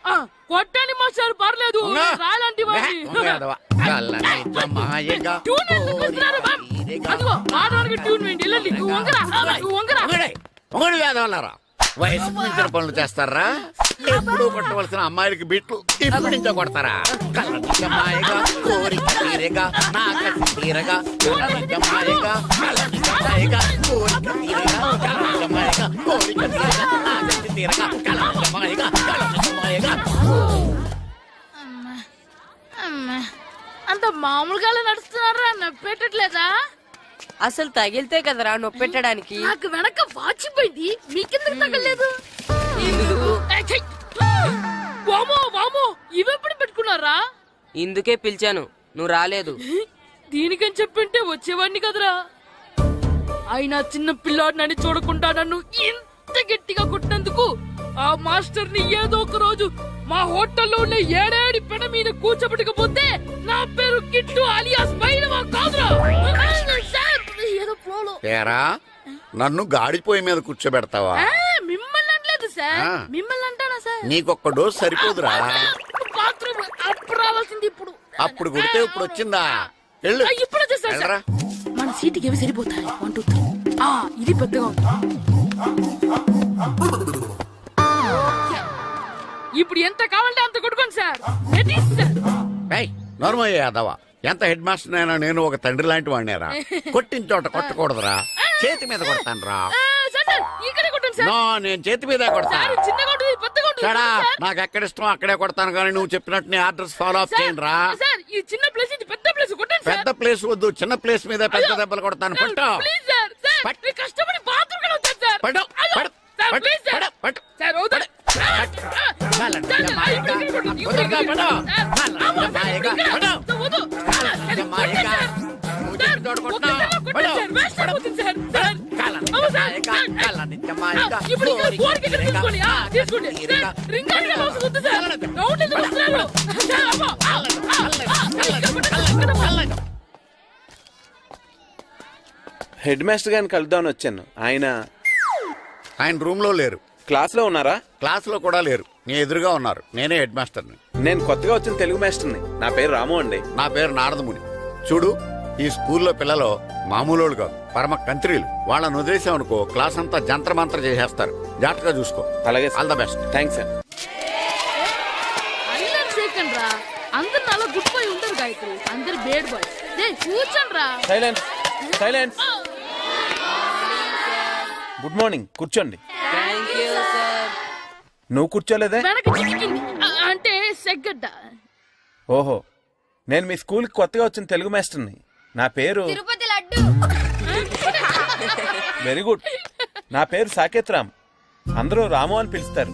కొట్టండి మాస్టర్ పర్లేదు. రాలాంటి వాడిని. అదిగో ఆడవానికి ట్యూన్ వేయండి. వెళ్ళండి. నువ్వు వంగరా, నువ్వు వంగరా. వంగడి వేదవల్లారా, వయసు మించిన పనులు చేస్తారా? ఎప్పుడు కొట్టవలసిన అమ్మాయిలకి బిట్లు ఇప్పుడు నుంచో కొడతారా? కళ్ళనిజమాయగా కోరిక తీరగా నా కసి తీరగా కళ్ళనిజమాయగా కళ్ళనిజమాయగా కోరిక తీరగా కళ్ళనిజమాయగా కోరిక తీరగా నా కసి తీరగా కళ్ళనిజమాయగా కళ్ళనిజమాయగా. అంత మామూలుగా నడుస్తున్నారా? నప్పెట్టట్లేదా? అసలు తగిలితే కదరా నొప్పెట్టడానికి. నాకు వెనక వాచిపోయింది, మీకెందుకు తగలేదు? వామో వామో, ఇవెప్పుడు పెట్టుకున్నారా? ఇందుకే పిలిచాను, నువ్వు రాలేదు. దీనికని చెప్పింటే వచ్చేవాడిని కదరా. అయినా చిన్న పిల్లాడినని చూడకుండా నన్ను ఇంత గట్టిగా కొట్టినందుకు ఆ మాస్టర్ ని ఏదో ఒక రోజు మా హోటల్లో ఉన్న ఏడేడి పెడ మీద కూర్చోబెట్టకపోతే నా పేరు కిట్టు అలియాస్ బైరవా కాదురా. ఏదో ఫ్లోలో. ఏరా నన్ను గాడిపోయి మీద కూర్చోబెడతావా? మిమ్మల్ని అనలేదు సార్, మిమ్మల్ని అంటానా సార్? నీకొక్క డోస్ సరిపోదురా. బాత్రూమ్ అప్పుడు రావాల్సింది ఇప్పుడు. అప్పుడు కొడితే ఇప్పుడు వచ్చిందా? వెళ్ళు. ఇప్పుడు వచ్చేసా సార్. మన సీటుకి ఏవి సరిపోతాయి? 1 2 3. ఇది పెద్దగా ఉంది. ఇప్పుడు ఎంత కావాలంటే అంత కొట్టుకోండి సార్. నోర్మయ్య యాదవ, ఎంత హెడ్ మాస్టర్ అయినా నేను ఒక తండ్రి లాంటి వాడినేరా. కొట్టిన చోట కొట్టకూడదురా, చేతి మీద కొడతాను రా. నో, నేను చేతి మీద కొడతాను. నాకు ఎక్కడ ఇష్టం అక్కడే కొడతాను, కానీ నువ్వు చెప్పినట్టు నీ ఆర్డర్స్ ఫాలో అప్ చేయండి రా. పెద్ద ప్లేస్ వద్దు, చిన్న ప్లేస్ మీద పెద్ద దెబ్బలు కొడతాను. పట్టు పట్టు పట్టు పట్టు. హెడ్ మాస్టర్ గారిని కలుద్దామని వచ్చాను. ఆయన రూమ్ లో లేరు. క్లాస్ లో ఉన్నారా? క్లాస్ లో కూడా లేరు, నీ ఎదురుగా ఉన్నారు. నేనే హెడ్ మాస్టర్ని. నేను కొత్తగా వచ్చిన తెలుగు మాస్టర్ని. నా పేరు రాము అండి. నా పేరు నారదముని. చూడు, ఈ స్కూల్లో పిల్లలు మామూలు కాదు, పరమ కంత్రీలు. వాళ్ళని వదిలేసామనుకో క్లాస్ అంతా జంత్ర మంత్ర చేసేస్తారు. జాగ్రత్తగా చూసుకో. అలాగే, all the best. Thanks sir. అందరు నాలో గుడ్ బాయ్ ఉంటారు గాయత్రి, అందరు బేడ్ బాయ్. కూర్చోండి రా. Silence silence. గుడ్ మార్నింగ్, కూర్చోండి. నువ్వు కూర్చోలేదే? అంటే సెగ్గడ్డ. ఓహో, నేను మీ స్కూల్ కి కొత్తగా వచ్చిన తెలుగు మాస్టర్ని. నా పేరు తిరుపతి లడ్డు. Very good. నా పేరు సాకేత్ రామ్, అందరూ రాము అని పిలుస్తారు.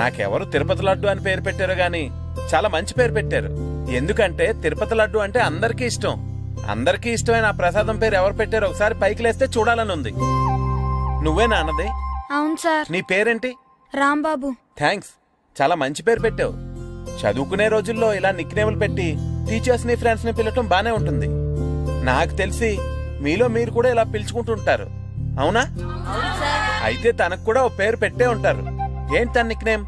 నాకెవరు తిరుపతి లడ్డు అని పేరు పెట్టారు గాని చాలా మంచి పేరు పెట్టారు. ఎందుకంటే తిరుపతి లడ్డు అంటే అందరికీ ఇష్టం. అందరికీ ఇష్టమైన ఆ ప్రసాదం పేరు ఎవరు పెట్టారో ఒకసారి పైకి లేస్తే చూడాలని ఉంది. నువ్వేనా అన్నది? అవును సార్. నీ పేరేంటి? రాంబాబు. థ్యాంక్స్, చాలా మంచి పేరు పెట్టావు. చదువుకునే రోజుల్లో ఇలా నిక్నేములు పెట్టి టీచర్స్ ని ఫ్రెండ్స్ ని పిలవటం బానే ఉంటుంది. నాకు తెలిసి మీలో మీరు కూడా ఇలా పిలుచుకుంటుంటారు, అవునా? అయితే తనకు కూడా ఓ పేరు పెట్టే ఉంటారు. ఏంటి తన నిక్నేమ్?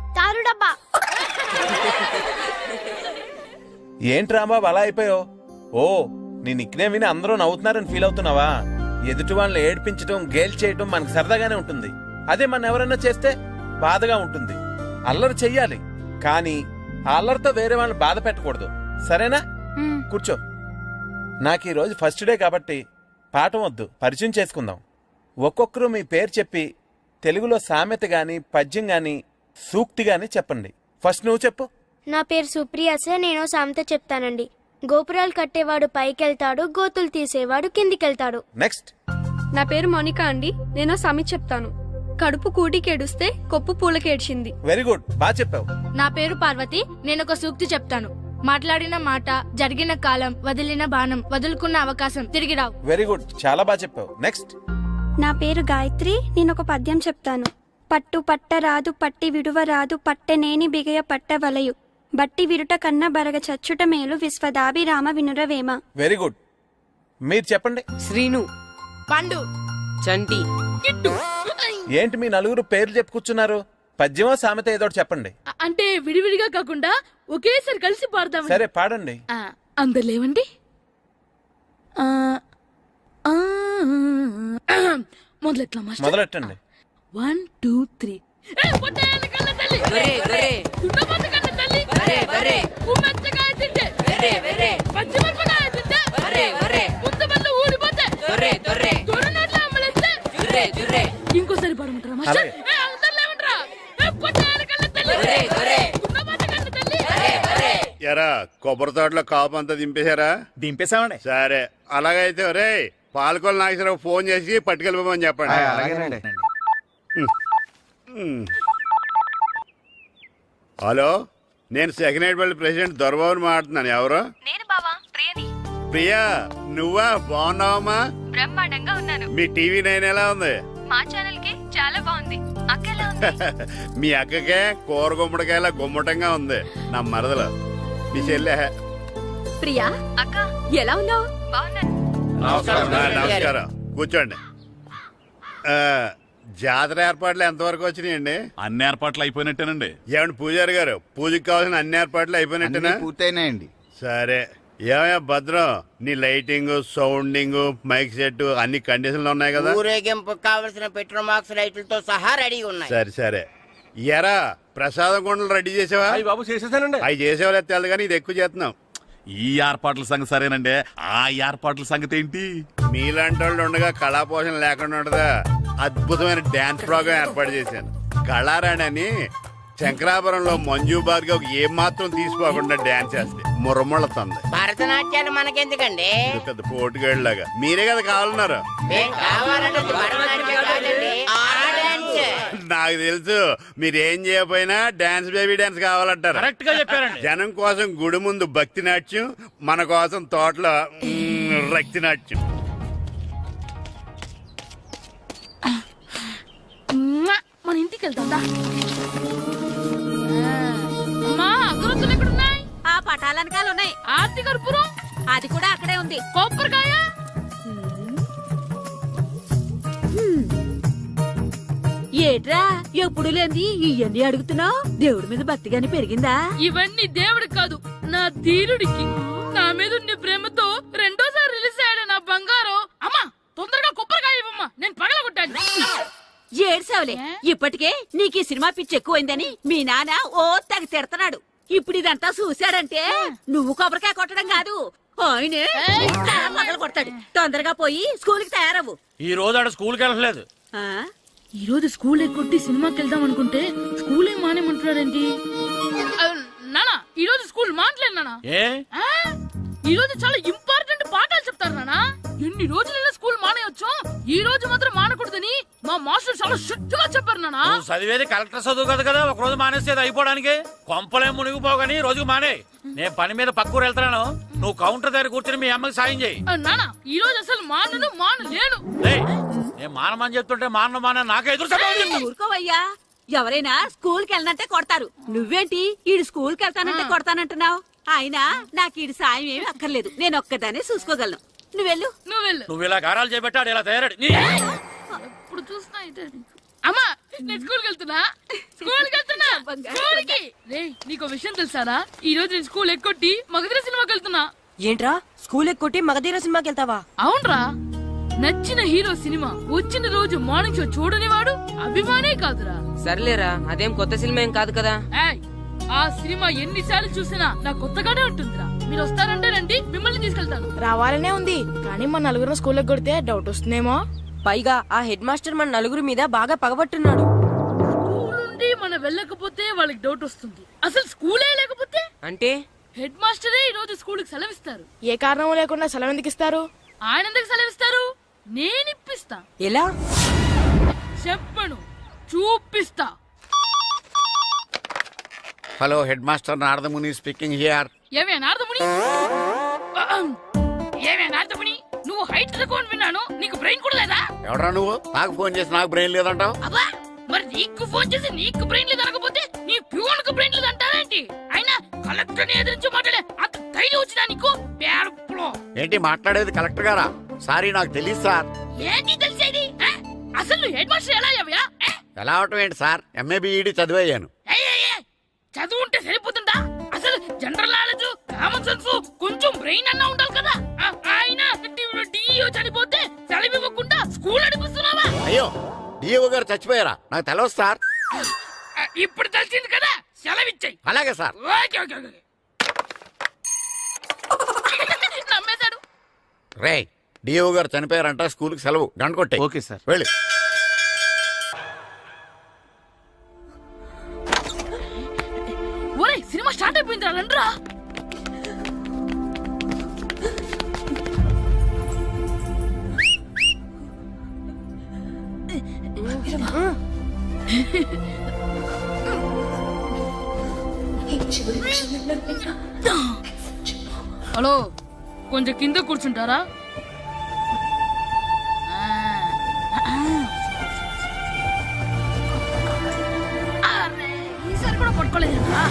ఏంటి రాంబాబు అలా అయిపోయావు? ఓ, నీ నిక్నేమ్ విని అందరూ నవ్వుతున్నారని ఫీల్ అవుతున్నావా? ఎదుటి వాళ్ళని ఏడ్పించడం, గేల్ చేయడం మనకు సరదాగానే ఉంటుంది. అదే మన ఎవరన్నా చేస్తే బాధగా ఉంటుంది. అల్లరి చెయ్యాలి, కానీ ఆ అల్లరితో వేరే వాళ్ళని బాధ పెట్టకూడదు, సరేనా? కూర్చో. నాకు ఈ రోజు ఫస్ట్ డే కాబట్టి పాఠం వద్దు, పరిచయం చేసుకుందాం. ఒక్కొక్కరు మీ పేరు చెప్పి తెలుగులో సామెత గాని, పద్యం గాని, సూక్తి గాని చెప్పండి. ఫస్ట్ నువ్వు చెప్పు. నా పేరు సుప్రియ సార్. నేను సామెత చెప్తానండి. గోపురాలు కట్టేవాడు పైకెళ్తాడు, గోతులు తీసేవాడు కిందికెళ్తాడు. నెక్స్ట్. నా పేరు మోనికా అండి. నేను సామెత చెప్తాను. కడుపు కూటికేడుస్తే కొప్పు పూలకేడ్చింది. వెరీ గుడ్, బాగా చెప్పావు. నా పేరు పార్వతి. నేను ఒక సూక్తి చెప్తాను. మాట్లాడిన మాట, జరిగిన కాలం, వదిలిన బాణం, వదులుకున్న అవకాశం తిరిగి రావు. వెరీ గుడ్, చాలా బాగా చెప్పావు. నెక్స్ట్. నా పేరు గాయత్రి. నేను ఒక పద్యం చెప్తాను. పట్టు పట్టరాదు, పట్టి విడువరాదు, పట్టెనేని బిగయ పట్టవలయు, బట్టి విరుట కన్న బరగ చచ్చుట మేలు, విశ్వదాభిరామ వినురవేమ. Very good. మీరు చెప్పండి. శ్రీను, పండు, చంటి. ఏంటి మీ నలుగురు పేర్లు చెప్పుకూర్చున్నారు? పద్యమో సామెత ఏదో ఒకటి చెప్పండి. అంటే విడివిడిగా కాకుండా ఒకేసారి కలిసి పాడదాం. సరే పాడండి. అందరు లేవండి. మొదలెట్టండి. 1 2 3. ఇంకోసారి పాడమంటారా మాస్టర్? ఎరా కొబ్బరి తోటలో కాపు అంతా దింపేశారా? దింపేశామండి. సరే అలాగైతే రే పాలకొల నాగేశ్వరరావు ఫోన్ చేసి పట్టుకెళ్ళిపోమని చెప్పండి. హలో, నేను సెకండ్ హ్యాండ్ పల్లి ప్రెసిడెంట్ దొరబాబుని మాట్లాడుతున్నాను. ఎవరు? నేను బావా ప్రియని. ప్రియా, నువ్వా? బాగున్నావమ్మా? బ్రహ్మాండంగా ఉన్నాను. మీ టీవీ 9 ఎలా ఉంది? మా ఛానల్ కి చాలా బాగుంది. అక్క ఎలా ఉంది? మీ అక్కకే కూర గుమ్మడికాయలా గుమ్మటంగా ఉంది. నా మరదలు మీ చెల్లె. ప్రియా అక్క ఎలా ఉన్నావు? బాగున్నాను. నమస్కారం, కూర్చోండి. జాతర ఏర్పాట్లు ఎంతవరకు వచ్చినాయండి? అన్ని ఏర్పాట్లు అయిపోయినట్టేనండి. ఏమండి పూజారి గారు, పూజకి కావాల్సిన అన్ని ఏర్పాట్లు అయిపోయినట్టేనా? పూర్తయినాయండి. సరే, ఏమయ్యా భద్రం, నీ లైటింగ్, సౌండింగ్, మైక్ సెట్ అన్ని కండిషన్లు ఉన్నాయి కదా? ఊరేగింపు కావలసిన పెట్రోల్ మార్క్స్ లైట్లతో సహా రెడీ ఉన్నాయి. సరే సరే. ఎరా ప్రసాదం కొండలు రెడీ చేసావా? బాబు చేసేసానండి. అవి చేసేవాళ్ళు తెలదు కానీ ఇది ఎక్కువ చేస్తున్నాం. ఈ ఏర్పాట్ల సంగతి సరేనండి, ఆ ఏర్పాట్ల సంగతి ఏంటి? మీలాంటి వాళ్ళు ఉండగా కళాపోషణ లేకుండా ఉండదా? అద్భుతమైన డాన్స్ ప్రోగ్రామ్ ఏర్పాటు చేశాను. కళారాణి అని శంకరాపురంలో మంజు భార్గవ్ ఏం మాత్రం తీసుకోకుండా డాన్స్ చేస్తే మురముళ్ళతుంది. భరతనాట్యాలు మనకెందుకండి? పెద్ద పోటుగాళ్ళలాగా మీరే కదా కావాలన్నారు. మేం కావాలన్నది భరతనాట్యం కాదండి, ఆ డాన్స్. నాకు తెలుసు, మీరేం చేయకపోయినా డాన్స్ బేబీ డాన్స్ కావాలంటారు. కరెక్ట్ గా చెప్పారండి. జనం కోసం గుడి ముందు భక్తి నాట్యం, మన కోసం తోటలో రక్తి నాట్యం. మన ఇంటికి వెళ్తా. అమ్మా అగరొత్తులు ఎక్కడున్నాయి? ఆ పటాలనకాలు ఉన్నాయి. ఆర్తి కర్పూరం అది కూడా అక్కడే ఉంది. కొబ్బరికాయ ఏట్రా ఎప్పుడు లేని ఇవన్నీ అడుగుతున్నావు? దేవుడి మీద భక్తిగాని పెరిగిందా? ఇవన్నీ దేవుడికి కాదు, నా ధీరుడికి. నా మీద ఉండే ప్రేమతో రెండోసారి రిలీజ్ అయ్యాడు నా బంగారం. అమ్మా తొందరగా కొబ్బరికాయ ఇవ్వమ్మా, నేను పగలగొట్టాను. ఏడ్సావులే, ఇప్పటికే నీకు ఈ సినిమా పిచ్చి ఎక్కువైందని మీ నాన్న ఓ తెగ తిడతాడు. ఇప్పుడు ఇదంతా చూశాడంటే నువ్వు కొబ్బరికాయ కొట్టడం కాదు, ఆయనే పగల కొడతాడు. తొందరగా పోయి స్కూల్ కి తయారవు. ఈ రోజు ఆడ స్కూల్కి వెళ్ళలేదు. ఈ రోజు స్కూల్ ఎక్కొట్టి సినిమాకి వెళ్దాం అనుకుంటే స్కూల్ ఏం మానేమంటున్నాడేంటి? నానా ఈ రోజు స్కూల్ మానట్లేదు నానా. ఈ రోజు చాలా ఇంపార్టెంట్ పాఠాలు చెప్తారు నానా. ఎన్ని రోజులైనా స్కూల్ మానేయొచ్చు, ఈ రోజు మాత్రం మానకూడదని మా మాస్టర్ చాలా స్ట్రిక్ట్ గా చెప్పారు నానా. చదివేది కలెక్టర్ చదువు కదా కదా, ఒక రోజు మానేసేది అయిపోవడానికి. కొంపలే మునిగిపోగాని రోజుకు మానే. నేను పని మీద పక్కూరు వెళ్తున్నాను, నువ్వు కౌంటర్ దగ్గర కూర్చొని మీ అమ్మకి సాయం చేయి. నానా ఈ రోజు అసలు మానలేను. నేను మానమని చెప్తుంటే మాన నాకే ఎదురు. ఊరుకోవయ్యా, ఎవరైనా స్కూల్ కి వెళ్ళనంటే కొడతారు. నువ్వేంటి ఈడు స్కూల్ కి వెళ్తానంటే కొడతానంటున్నావు? అయినా నాకు ఈడు సాయం ఏమి అక్కర్లేదు, నేను ఒక్కదాన్ని చూసుకోగలను. నువ్వెళ్ళు. నువ్వు ఇలా గారాలు చేపెట్టాడు ఇలా తయారాడు. ఇప్పుడు చూస్తున్నా అమ్మా, నేను స్కూల్కి వెళ్తున్నా. స్కూల్కి నీకు విషయం తెలుసారా? ఈ రోజు నేను స్కూల్ ఎక్కొట్టి మగధీర సినిమాకి వెళ్తున్నా. ఏంట్రా స్కూల్ ఎక్కొట్టి మగధీర సినిమాకి వెళ్తావా? అవునరా, నచ్చిన హీరో సినిమా వచ్చిన రోజు మార్నింగ్ షో చూడని వాడు అభిమానే కాదురా. సర్లేరా, అదేం కొత్త సినిమా ఏం కాదు కదా. ఆ సినిమా ఎన్నిసార్లు చూసినా నా కొత్తగానే ఉంటుందిరా. మీరు వస్తారంటే రండి, మిమ్మల్ని తీసుకెళ్తాను. రావాలనే ఉంది, కానీ మన నలుగురు స్కూల్ కొడితే డౌట్ వస్తుందేమో. పైగా ఆ హెడ్ మాస్టర్ మన నలుగురు మీద బాగా పగబట్టున్నాడు. స్కూల్ నుండి మనం వెళ్ళకపోతే వాళ్ళకి డౌట్ వస్తుంది. అసలు స్కూలే లేకపోతే అంటే హెడ్ మాస్టరే ఈ రోజు స్కూల్ కి సెలవిస్తారు. ఏ కారణం లేకుండా సెలవు ఎందుకు ఇస్తారు? ఆయన ఎందుకు సెలవిస్తారు? నేను ఇప్పిస్తా. ఎలా చెప్పను. చూపిస్తా. Hello head master Naradamuni speaking here. ఏమే నారదముని, ఏమే నారదముని, నువ్వు హైట్ తక్కువ విన్నాను, నీకు బ్రెయిన్ కూడా లేదా? ఎవడరా నువ్వు? నాకు ఫోన్ చేసి నాకు బ్రెయిన్ లేదంటావు? అబ్బా, మరి నీకు ఫోన్ చేసి నీకు బ్రెయిన్ లేదు అనకపోతే నీ ప్యూన్ కు బ్రెయిన్ లేదు అంటారేంటి? అయినా కలెక్టర్ ని ఎదిరించి మాట్లాడే అంత ధైర్యం వచ్చినా నీకు? పేరులో ఏంటి మాట్లాడేది? కలెక్టర్ గారా? సారీ, నాకు తెలియదు సార్. ఏంటి తెలిసేది? అసలు నువ్వు హెడ్ మాస్టర్ ఎలా అయ్యావా? ఎలా అవటం ఏంటి సార్? MA B Ed చదివయ్యాను. చదువు ఉంటే సరిపోతుందా? అసలు జనరల్ నాలెడ్జ్, కామన్ సెన్స్, కొంచెం బ్రెయిన్ అన్నా ఉండాలి కదా. ఆయన డిఇఓ చనిపోతే సెలవు ఇవ్వకుండా స్కూల్ నడిపిస్తున్నావా? అయ్యో, డిఓ గారు చచ్చిపోయారా? నాకు తెలియదు సార్. ఇప్పుడు తెలిసింది కదా, సెలవిచ్చాయి. అలాగే సార్. Okay okay okay. నమ్మేశాడు. రే, డిఓ గారు చనిపోయారంట, స్కూల్కి సెలవు. గంట కొట్టే. Okay sir. వెళ్ళి. ఒరే, సినిమా స్టార్ట్ అయిపోయింది, రండ్రా. హలో, కొంచెం కింద కూర్చుంటారా? ఈసారి కూడా పట్టుకోలేదురా.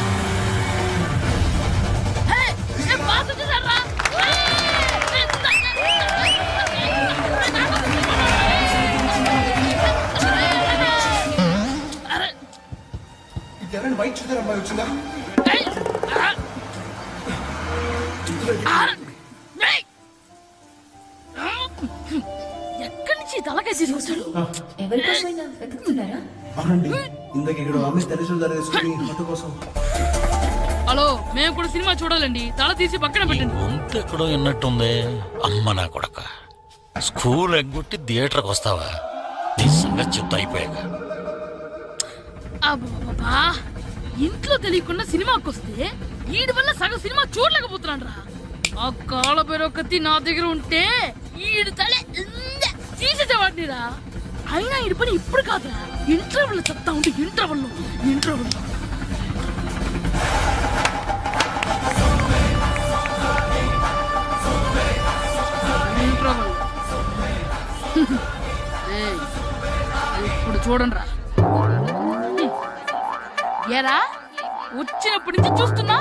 బయట చూద్దరు అమ్మాయి వచ్చిందా? ఎక్కడి నుంచి తలకాయ తీసుకొచ్చాడు? అవునండి, ఇందాక ఇక్కడ అమ్మాయి తల్లిదండ్రులు తీసుకుని ఫోటో కోసం. హలో, మేము కూడా సినిమా చూడాలండి, తల తీసి పక్కన పెట్టండి. గొంతు ఎక్కడో విన్నట్టుంది. అమ్మ నా కొడక, స్కూల్ ఎగ్గొట్టి థియేటర్కి వస్తావా? నీ సంగతి చెప్తా అయిపోయాక. అబ్బా, ఇంట్లో తెలియకుండా సినిమాకి వస్తే వీడి వల్ల సగం సినిమా చూడలేకపోతున్నాడు రా. ఆ కాళ్ళ పేరొకతి నా దగ్గర ఉంటే ఈడు తలే తీసేసేవాడిని రా. అయినా ఈడి పని ఇప్పుడు కాదురా, ఇంటర్వెల్ చెప్తా ఉంటే ఇంటర్వెల్ ఇప్పుడు చూడండి రా. ఏరా, వచ్చినప్పటి నుంచి చూస్తున్నా,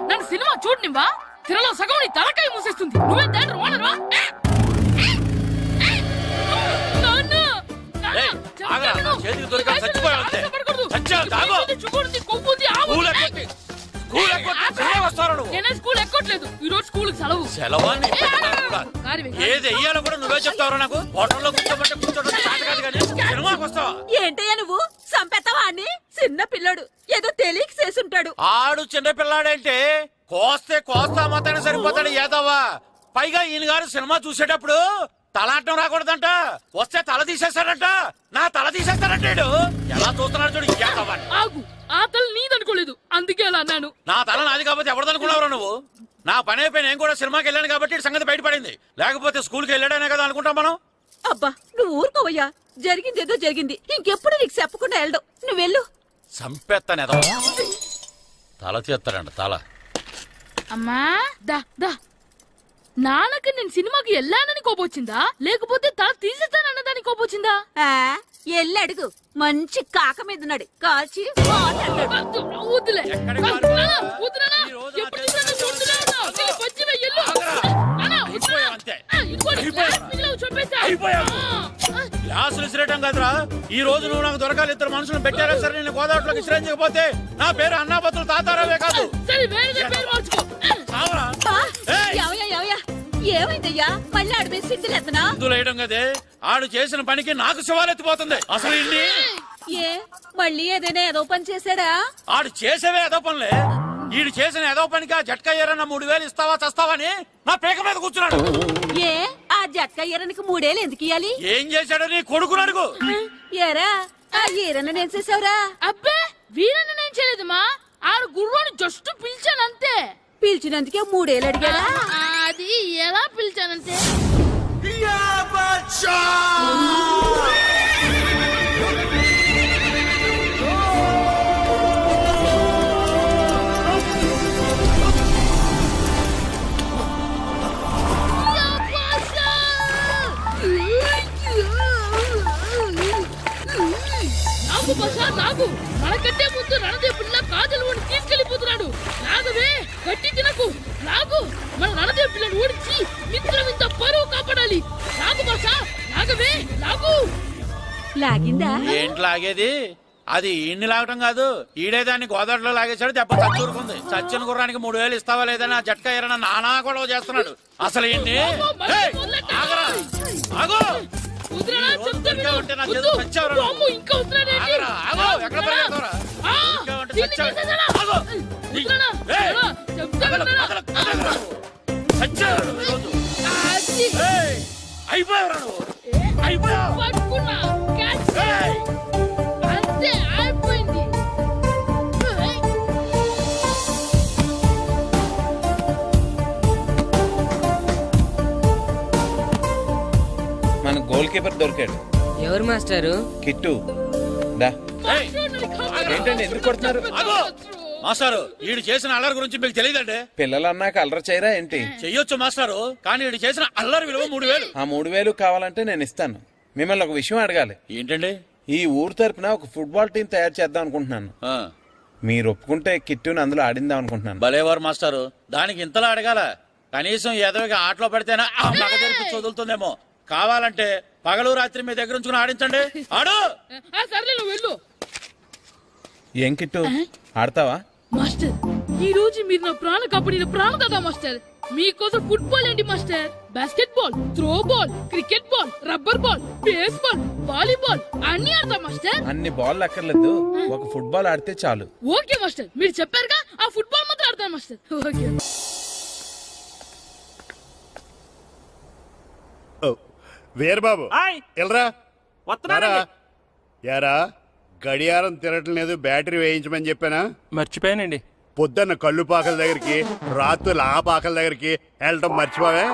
నన్ను సినిమా చూడనివ్వా? తిరలో సగం నీ తలకాయ మూసేస్తుంది. నువ్వే దాని ఓనర్వా? నేనే స్కూల్ ఎక్కట్లేదు, ఈ రోజు స్కూల్ సెలవు. ఏది వెయ్యాలో కూడా నువ్వే చెప్తావు. నాకు హోటల్లో కూర్చోబట్టే ఏంటయ్యా నువ్వు? సంపెత్తవా అని? చిన్న పిల్లడు ఏదో తెలియక చేసుంటాడు. ఆడు చిన్న పిల్లాడంటే కోస్తే కోస్తా మాత్రమే సరిపోతాడు ఏదవ్వా. పైగా ఈయన గారు సినిమా చూసేటప్పుడు తలాటం రాకూడదంట, వస్తే తల తీసేస్తాడంట. నా తల తీసేస్తాడంటాడు. ఎలా చూస్తున్నాడు చూడు. ఆగు, ఆ తల నీదనుకోలేదు, అందుకే అలా అన్నాను. నా తల నాది కాబట్టి ఎవరిదనుకున్నావురా నువ్వు? నా పని అయిపోయి నేను కూడా సినిమాకి వెళ్ళాను కాబట్టి సంగతి బయటపడింది. లేకపోతే స్కూల్కి వెళ్ళాడనే కదా అనుకుంటాం మనం. అబ్బా, నువ్వు ఊరుకోవయ్యా. జరిగిందేదో జరిగింది, ఇంకెప్పుడు నీకు చెప్పకుండా వెళ్ళడు. నువ్వు వెళ్ళు. సంపెత్తనేదో తల తీస్తాడంట. తల అమ్మా, దా దా. నాన్నకి నేను సినిమాకి వెళ్ళానని కోపొచ్చిందా, లేకపోతే తల తీసేస్తానన్నదాని కోపొచ్చిందా? ఎల్లి అడుగు. మంచి కాక మీద ఉన్నాడు, కాల్చి వద్దులే. గ్లాసులు విసిరేయటం కదరా. ఈ రోజు నువ్వు నాకు దొరకాలి. ఇద్దరు మనుషులు పెట్టారా సరే, నేను గోదావరిలోకి విసిరించకపోతే నా పేరు అన్నాపత్రులు తాతారావే కాదు. ఏమైందయ్యా? మళ్ళీ ఆడిపోయి సిద్ధులెత్తనా? సిద్ధులేయడం కదే, ఆడు చేసిన పనికి నాకు శివాలెత్తిపోతుంది. అసలు ఇన్ని ఏ మళ్ళీ ఏదైనా ఏదో పని చేశాడా? ఆడు చేసేవే ఏదో పనులే. ఈడు చేసిన ఏదో పనికి ఆ జట్కా ఏరన్న 3000 ఇస్తావా చస్తావని నా పేక మీద కూర్చున్నాడు. ఏ ఆ జట్కా ఈరనికి 3 ఏళ్ళు ఎందుకు ఇయ్యాలి? ఏం చేశాడో నీ కొడుకును అడుగు. ఏరా, ఆ ఈరన్న నేను చేసావురా? అబ్బే, వీరన్న నేను చేయలేదమ్మా. ఆడు గుర్రోని జస్ట్ పిలిచానంతే. పిలిచినందుకే 3 ఏళ్ళు అడిగాడా? అది ఎలా పిలిచానంతే. లాగిందా? ఏంటి లాగేది? అది ఈయన్ని లాగటం కాదు, ఈడే దాన్ని గోదావరిలో లాగేశాడు. దెబ్బ చచ్చూరుకుంది. చచ్చిన గుర్రానికి 3000 ఇస్తావా లేదని ఆ జట్కా ఎరన నానా గొడవ చేస్తున్నాడు. అసలు ఏంటి? మన గోల్ కీపర్ దొరికాడు. ఎవరు మాస్టారు? కిట్టు దా. ఏంటండి ఎందుకు కొడుతున్నారు? మాస్టారు, వీడు చేసిన అల్లరి గురించి మీకు తెలియదండి. పిల్లలు అన్నాక అల్లరి చేయరా ఏంటి? చెయ్యొచ్చు మాస్టారు, కానీ వీడు చేసిన అల్లరి విలువ 3000. ఆ 3000 కావాలంటే నేను ఇస్తాను. మిమ్మల్ని ఒక విషయం అడగాలి. ఏంటండి? ఈ ఊరు తరపున ఒక ఫుట్బాల్ టీం తయారు చేద్దాం అనుకుంటున్నాను. మీరు ఒప్పుకుంటే కిట్టుని అందులో ఆడిందాం అనుకుంటున్నాను. భలేవారు మాస్టారు, దానికి ఇంతలా అడగాల? కనీసం ఎదవిగా ఆటలో పడితేనా మగ తెరిపి వదులుతుందేమో. కావాలంటే పగలు రాత్రి మీ దగ్గర ఉంచుకుని ఆడించండి. ఆడు. సర్లే నువ్వు వెళ్ళు. ఏం కిట్టు ఆడతావా? మాస్టర్, ఈ రోజు మీరు నా ప్రాణ కాపాడిన ప్రాణ కదా మాస్టర్. మీకోసం ఫుట్బాల్ ఏంటి master, basket ball, throw ball, cricket ball, rubber ball, base ball, volleyball అన్ని ఆడతా మాస్టర్. అన్ని బాల్ అక్కర్లేదు, ఒక ఫుట్బాల్ ఆడితే చాలు. ఓకే మాస్టర్, మీరు చెప్పారుగా, ఆ ఫుట్బాల్ మాత్రం ఆడతాను మాస్టర్. ఓకే. వీరబాబు ఎల్రా యారా, గడియారం తిరగటం లేదు, బ్యాటరీ వేయించమని చెప్పానా? మర్చిపోయానండి. పొద్దున్న కళ్ళు పాకల దగ్గరికి, రాత్రులు ఆ పాకల దగ్గరికి వెళ్ళటం మర్చిపోవే?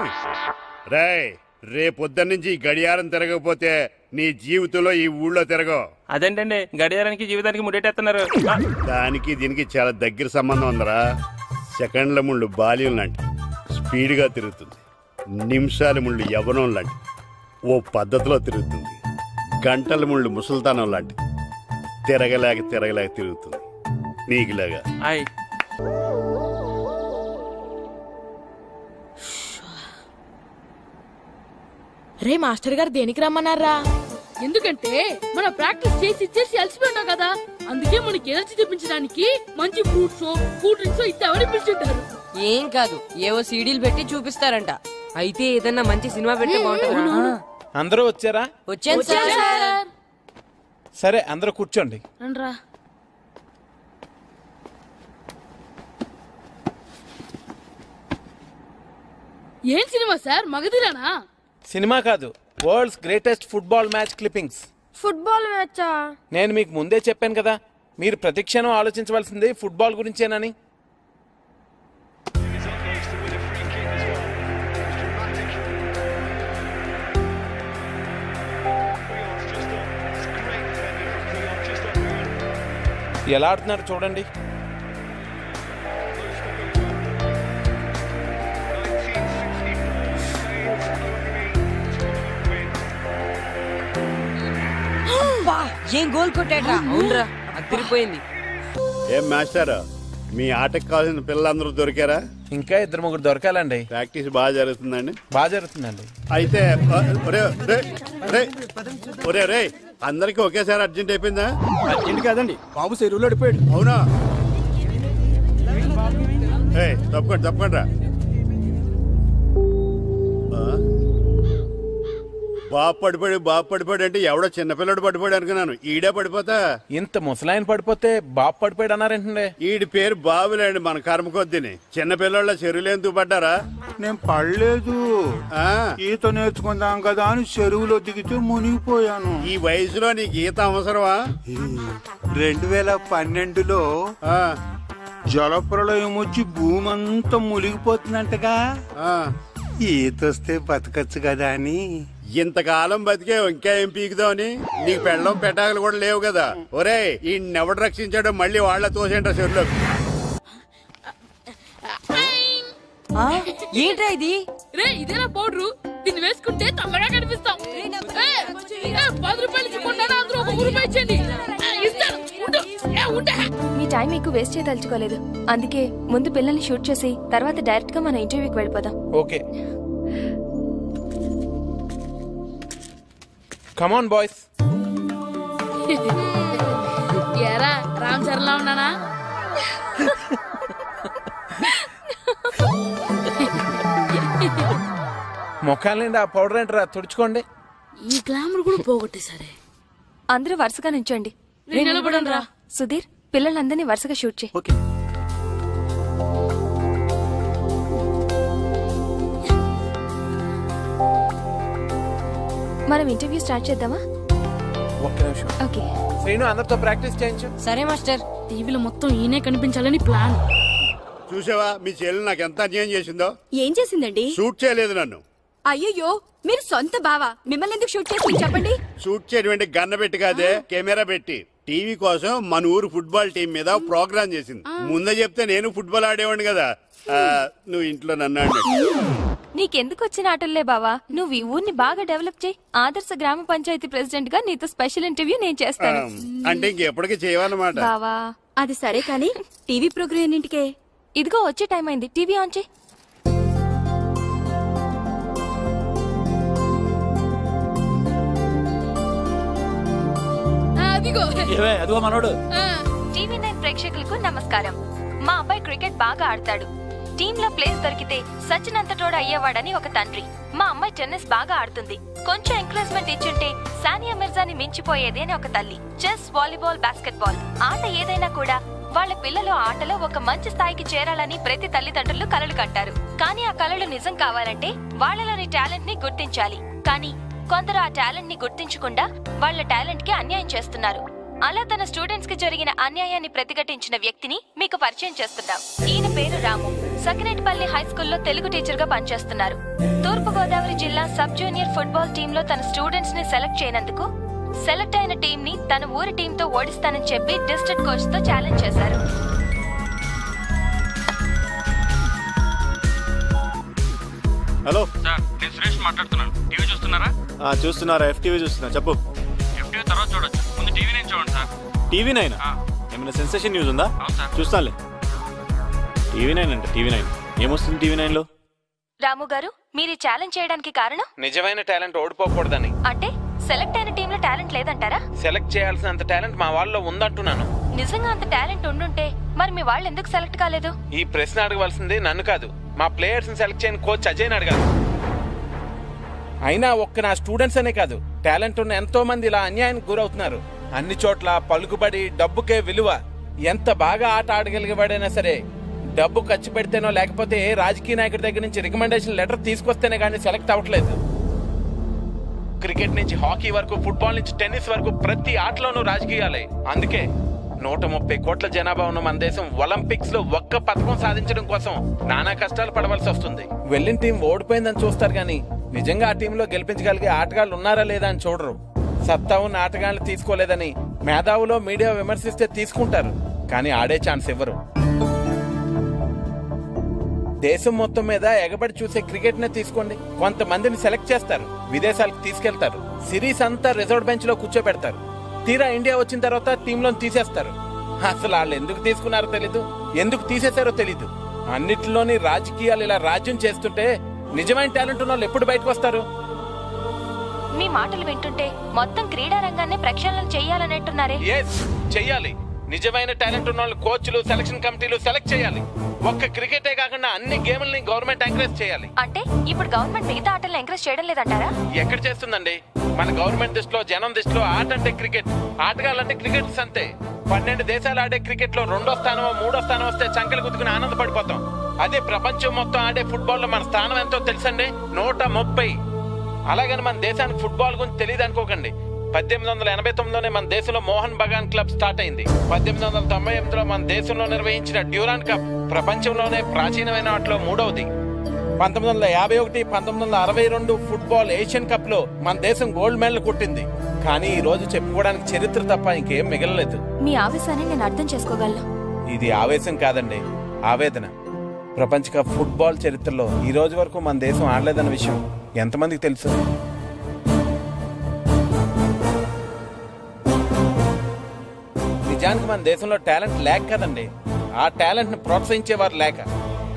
రేపు పొద్దున్న నుంచి ఈ గడియారం తిరగకపోతే నీ జీవితంలో ఈ ఊళ్ళో తిరగవు. అదేంటండి గడియారానికి జీవితానికి ముడేటేస్తున్నారు? దానికి దీనికి చాలా దగ్గర సంబంధం ఉందరా. సెకండ్ల ముళ్ళు బాల్యం లాంటి స్పీడ్గా తిరుగుతుంది. నిమిషాల ముళ్ళు యవ్వనం లాంటి ఓ పద్ధతిలో తిరుగుతుంది. గంటల ముళ్ళు ముసల్తానం లాంటి తిరగలేక తిరుగుతుంది. నీకులాగా. రే మాస్టర్ గారు దేనికి రమ్మన్నారా? ఎందుకంటే మనం ప్రాక్టీస్ చేసి అలసిపోయినాం కదా, అందుకే మనకి ఎనర్జీ తెప్పించడానికి మంచి ఫ్రూట్స్ కూల్ డ్రింక్స్ ఇద్దామని పిలుచుంటారు. ఏం కాదు, ఏవో సీడీలు పెట్టి చూపిస్తారంట. అయితే ఏదన్నా మంచి సినిమా పెట్టి బాగుంటుంది. అందరూ వచ్చారా? వచ్చాను సార్. సరే అందరూ కూర్చోండి. రండ్రా. ఏం సినిమా సార్, మగధిరానా? సినిమా కాదు, world's greatest football match clippings. ఫుట్బాల్ మ్యాచా? నేను మీకు ముందే చెప్పాను కదా, మీరు ప్రతిక్షణం ఆలోచించవలసింది ఫుట్బాల్ గురించేనని. ఎలా ఆడుతున్నారు చూడండి. ఏం గోల్ కొట్టాడ్రా? అవునరా, అదిరిపోయింది. ఏం మాస్టర్, మీ ఆటకు కావాల్సిన పిల్లలందరూ దొరికారా? ఇంకా 2-3 దొరకాలండి. ప్రాక్టీస్ బాగా జరుగుతుందండి? బాగా జరుగుతుందండి. అయితే ఒరే అందరికి ఒకేసారి అర్జెంట్ అయిపోయిందా? అర్జెంట్ కాదండి, బాబు చెరువులో అడిపోయాడు. అవునా? తప్పకుండా రా. బాబు పడిపోయాడు అంటే ఎవడో చిన్నపిల్లడు పడిపోయాడు అనుకున్నాను. ఈడే పడిపోతా. ఇంత ముసలాయన పడిపోతే బాబు పడిపోయాడు అన్నారేంటండి? ఈడి పేరు బాబులేండి, మన కర్మ కొద్దిని. చిన్నపిల్లల చెరువులు ఎందుకు పడ్డారా? నేను పడలేదు, ఈత నేర్చుకుందాం కదా అని చెరువులో దిగితే మునిగిపోయాను. ఈ వయసులో నీకు ఈత అవసరమా? 2012లో జలప్రలయం వచ్చి భూమి అంతా మునిగిపోతుందంటగా. ఈత వస్తే బతకచ్చు కదా అని. ఇంతకాలం బతికే ఇంకా ఏం పీకుదామని? నీకు పెళ్ళం పెట్టాకలు కూడా లేవు కదా. ఒరే, ఈ ఎవడు రక్షించాడో మళ్ళీ వాళ్ళ తోసేంట చెరువులో. ఏంట్రా ఇది? రే ఇదేనా పౌడరు? దీన్ని వేసుకుంటే తమ్మగా కనిపిస్తాం. 10 రూపాయలు ఇచ్చుకుంటాను, అందరూ 1 రూపాయి ఇచ్చేయండి. మీ టైం ఎక్కువ వేస్ట్ చేయదలుచుకోలేదు, అందుకే ముందు పిల్లల్ని షూట్ చేసి తర్వాత డైరెక్ట్ గా మన ఇంటర్వ్యూకి వెళ్ళిపోదాం. Okay, come on boys. ఎరా రామ్ చరణ్లా ఉన్నానా? ముఖాలు నిండా ఆ పౌడర్ ఏంటరా తుడుచుకోండి. ఈ గ్లామర్ కూడా పోగొట్టేసరే. అందరూ వరుసగా నించోండి. నిలబడండి రా. సుధీర్, పిల్లలందరినీ వరుసగా షూట్ చేయి. ఓకే. మనం ఇంటర్వ్యూ స్టార్ట్ చేద్దామా? ఒక్క నిమిషం. ఓకే. శ్రీను అందరితో ప్రాక్టీస్ చేయించు. సరే మాస్టర్. టీవీలో మొత్తం ఈయనే కనిపించాలని ప్లాన్. చూసావా మీ చెల్లి నాకు ఎంత అన్యాయం చేసిందో? ఏం చేసిందండి? షూట్ చేయలేదు నన్ను. అయ్యయ్యో, మీరు సొంత బావా, మిమ్మల్ని ఎందుకు షూట్ చేసి చెప్పండి. షూట్ చేయడం గన్న పెట్టి కాదే, కెమెరా పెట్టి. టీవీ కోసం మన ఊరు ఫుట్బాల్ టీం మీద ప్రోగ్రామ్ చేసింది. ముందే చెప్తే నేను ఫుట్బాల్ ఆడేవాడిని కదా. నువ్వు ఇంట్లో నన్ను అన్నట్టు. నీకెందుకు వచ్చిన ఆటల్లే బావా, నువ్వు ఈ ఊరిని బాగా డెవలప్ చేయి. ఆదర్శ గ్రామ పంచాయతీ ప్రెసిడెంట్ గా నీతో స్పెషల్ ఇంటర్వ్యూ నేను చేస్తాను. అంటే ఇంకెప్పటికీ చేయవన్నమాట. బావా, అది సరే కానీ టీవీ ప్రోగ్రామ్ ఎన్నింటికే? ఇదిగో వచ్చే టైం అయింది, టీవీ ఆన్ చేయి. అదిగో అదిగో మనోడు. టీవీ 9 ప్రేక్షకులకు నమస్కారం. మా అబ్బాయి క్రికెట్ బాగా ఆడతాడు. టీంలో ప్లేస్ దొరికితే సచిన్ అంతటోడు అయ్యేవాడని ఒక తండ్రి. మా అమ్మాయి టెన్నిస్ బాగా ఆడుతుంది. కొంచెం ఎంకరేజ్మెంట్ ఇచ్చుంటే సానియా మిర్జాని మించిపోయేది అని ఒక తల్లి. చెస్, వాలీబాల్, బాస్కెట్బాల్ ఆట ఏదైనా కూడా వాళ్ళ పిల్లలు ఆటలో ఒక మంచి స్థాయికి చేరాలని ప్రతి తల్లిదండ్రులు కలలు కంటారు. కానీ ఆ కలలు నిజం కావాలంటే వాళ్ళలోని టాలెంట్ ని గుర్తించాలి. కానీ కొందరు ఆ టాలెంట్ ని గుర్తించకుండా వాళ్ళ టాలెంట్ కి అన్యాయం చేస్తున్నారు. అలా తన స్టూడెంట్స్ కి జరిగిన అన్యాయాన్ని ప్రతిఘటించిన వ్యక్తిని మీకు పరిచయం చేస్తున్నాం. ఈయన పేరు రాము. సకినేటిపల్లి హై స్కూల్లో తెలుగు టీచర్ గా పనిచేస్తున్నారు. తూర్పు గోదావరి జిల్లా సబ్ జూనియర్ ఫుట్బాల్ టీమ్ లో తన స్టూడెంట్స్ ని సెలెక్ట్ చేయనందుకు సెలెక్ట్ అయిన టీం ని తన ఊరి టీం తో ఓడిస్తానని చెప్పి డిస్ట్రిక్ట్ కోచ్ తో ఛాలెంజ్ చేశారు. హలో సార్, నేను సురేష్ మాట్లాడుతున్నాను. టీవీ చూస్తున్నారా? చూస్తున్నారా? FTV చూస్తున్నా. చెప్పు. FTV తర్వాత చూడొచ్చు, ముందు టీవీ నేను చూడండి సార్. టీవీ 9 ఏమైనా సెన్సేషన్ న్యూస్ ఉందా? అవును సార్. చూస్తానులే. టీవీ 9 అంటే టీవీ 9 ఏమొస్తుంది టీవీ 9 లో? రాము గారు, మీరు ఛాలెంజ్ చేయడానికి కారణం? నిజమైన టాలెంట్ ఓడిపోకూడదని. అంటే సెలెక్ట్ అయిన టీంలో టాలెంట్ లేదంటారా? సెలెక్ట్ చేయాల్సినంత టాలెంట్ మా వాళ్ళలో ఉందంటున్నాను. నిజంగా అంత టాలెంట్ ఉండుంటే మరి మీ వాళ్ళు ఎందుకు సెలెక్ట్ కాలేదు? ఈ ప్రశ్న అడగవలసింది నన్ను కాదు, మా ప్లేయర్స్ ని సెలెక్ట్ చేయని కోచ్ అజయ్ అడగాలి. అయినా ఒక్క నా స్టూడెంట్స్ అనే కాదు, టాలెంట్ ఉన్న ఎంతో మంది ఇలా అన్యాయానికి గురవుతున్నారు. అన్ని చోట్ల పలుకుబడి, డబ్బుకే విలువ. ఎంత బాగా ఆట ఆడగలిగేవాడైనా సరే డబ్బు ఖర్చు పెడితేనో లేకపోతే ఏ రాజకీయ నాయకుడి దగ్గర నుంచి రికమెండేషన్ లెటర్ తీసుకొస్తేనే కానీ సెలెక్ట్ అవ్వట్లేదు. క్రికెట్ నుంచి హాకీ వరకు, ఫుట్బాల్ నుంచి టెన్నిస్ వరకు ప్రతి ఆటలోనూ రాజకీయాలే. అందుకే 130 కోట్ల జనాభా ఉన్న మన దేశం ఒలింపిక్స్ లో ఒక్క పథకం సాధించడం కోసం నానా కష్టాలు పడవలసి వస్తుంది. వెళ్ళిన టీం ఓడిపోయిందని చూస్తారు కానీ నిజంగా ఆ టీంలో గెలిపించగలిగే ఆటగాళ్ళు ఉన్నారా లేదా అని చూడరు. సత్తా ఉన్న ఆటగాళ్ళు తీసుకోలేదని మేధావులో మీడియా విమర్శిస్తే తీసుకుంటారు, కానీ ఆడే ఛాన్స్ ఇవ్వరు. దేశం మొత్తం మీద ఎగబడి చూసే క్రికెట్ నే తీసుకోండి. కొంతమందిని సెలెక్ట్ చేస్తారు, విదేశాలకు తీసుకెళ్తారు, సిరీస్ అంతా రిజర్వ్ బెంచ్ లో కూర్చోబెడతారు. తీరా ఇండియా వచ్చిన తర్వాత టీంలో తీసేస్తారు. అసలు వాళ్ళు ఎందుకు తీసుకున్నారో తెలీదు, ఎందుకు తీసేశారో తెలీదు. అన్నిటిలోని రాజకీయాలు ఇలా రాజ్యం చేస్తుంటే నిజమైన టాలెంట్ ఉన్న వాళ్ళు ఎప్పుడు బయటకు వస్తారు? మీ మాటలు వింటుంటే మొత్తం క్రీడా రంగాన్ని ప్రక్షాళన చెయ్యాలనంటున్నారే. చెయ్యాలి. నిజమైన టాలెంట్ ఉన్న వాళ్ళు కోచ్లు, సెలక్షన్ కమిటీలు సెలెక్ట్ చేయాలి. ఒక్క క్రికెటే కాకుండా అన్ని గేమ్లని గవర్నమెంట్ ఎంకరేజ్ చేయాలి. అంటే ఇప్పుడు గవర్నమెంట్ మిగతా ఆటలను ఎంకరేజ్ చేయడం లేదంటారా? ఎక్కడ చేస్తుందండి? మన గవర్నమెంట్ దృష్టిలో, జనం దృష్టిలో ఆట అంటే క్రికెట్, ఆటగాళ్ళంటే క్రికెటర్స్ అంతే. 12 దేశాలు ఆడే క్రికెట్ లో 2వ స్థానమో 3వ స్థానం వస్తే చంకలు గుద్దుకుని ఆనందపడిపోతాం. అదే ప్రపంచం మొత్తం ఆడే ఫుట్బాల్ లో మన స్థానం ఎంతో తెలుసండి, 130. అలాగని మన దేశానికి ఫుట్బాల్ గురించి తెలియదు అనుకోకండి. 1889లోనే మన దేశంలో మోహన్ బగాన్ క్లబ్ స్టార్ట్ అయింది. 1898లో మన దేశంలో నిర్వహించిన డ్యూరాన్ కప్ ప్రపంచంలోనే ప్రాచీనమైన వాటిలో 3వది. 1951, 1962 ఫుట్బాల్ ఏషియన్ కప్ లో మన దేశం గోల్డ్ మెడల్ కొట్టింది. కానీ ఈ రోజు చెప్పుకోవడానికి చరిత్ర తప్ప ఇంకేం మిగలలేదు. మీ ఆవేశాన్ని నేను అర్థం చేసుకోగలను. ఇది ఆవేశం కాదండి, ఆవేదన. ప్రపంచ కప్ ఫుట్బాల్ చరిత్రలో ఈ రోజు వరకు మన దేశం ఆడలేదన్న విషయం ఎంతమందికి తెలుసు? నిజానికి మన దేశంలో టాలెంట్ లేక కదండి, ఆ టాలెంట్ ని ప్రోత్సహించేవారు లేక.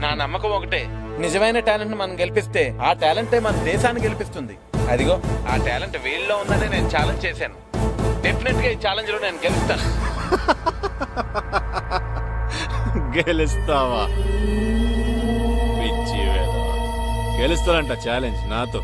నా నమ్మకం ఒకటే, నిజమైన టాలెంట్ ని మనం గెలిపిస్తే ఆ టాలెంటే మన దేశాన్ని గెలిపిస్తుంది. అదిగో ఆ టాలెంట్ వీళ్ళలో ఉందని నేను ఛాలెంజ్ చేశాను. డెఫినెట్ గా ఈ ఛాలెంజ్ లో నేను గెలుస్తాను. గెలుస్తావా? పిచ్చి వేధవా. గెలుస్తానంట ఛాలెంజ్ నాతో.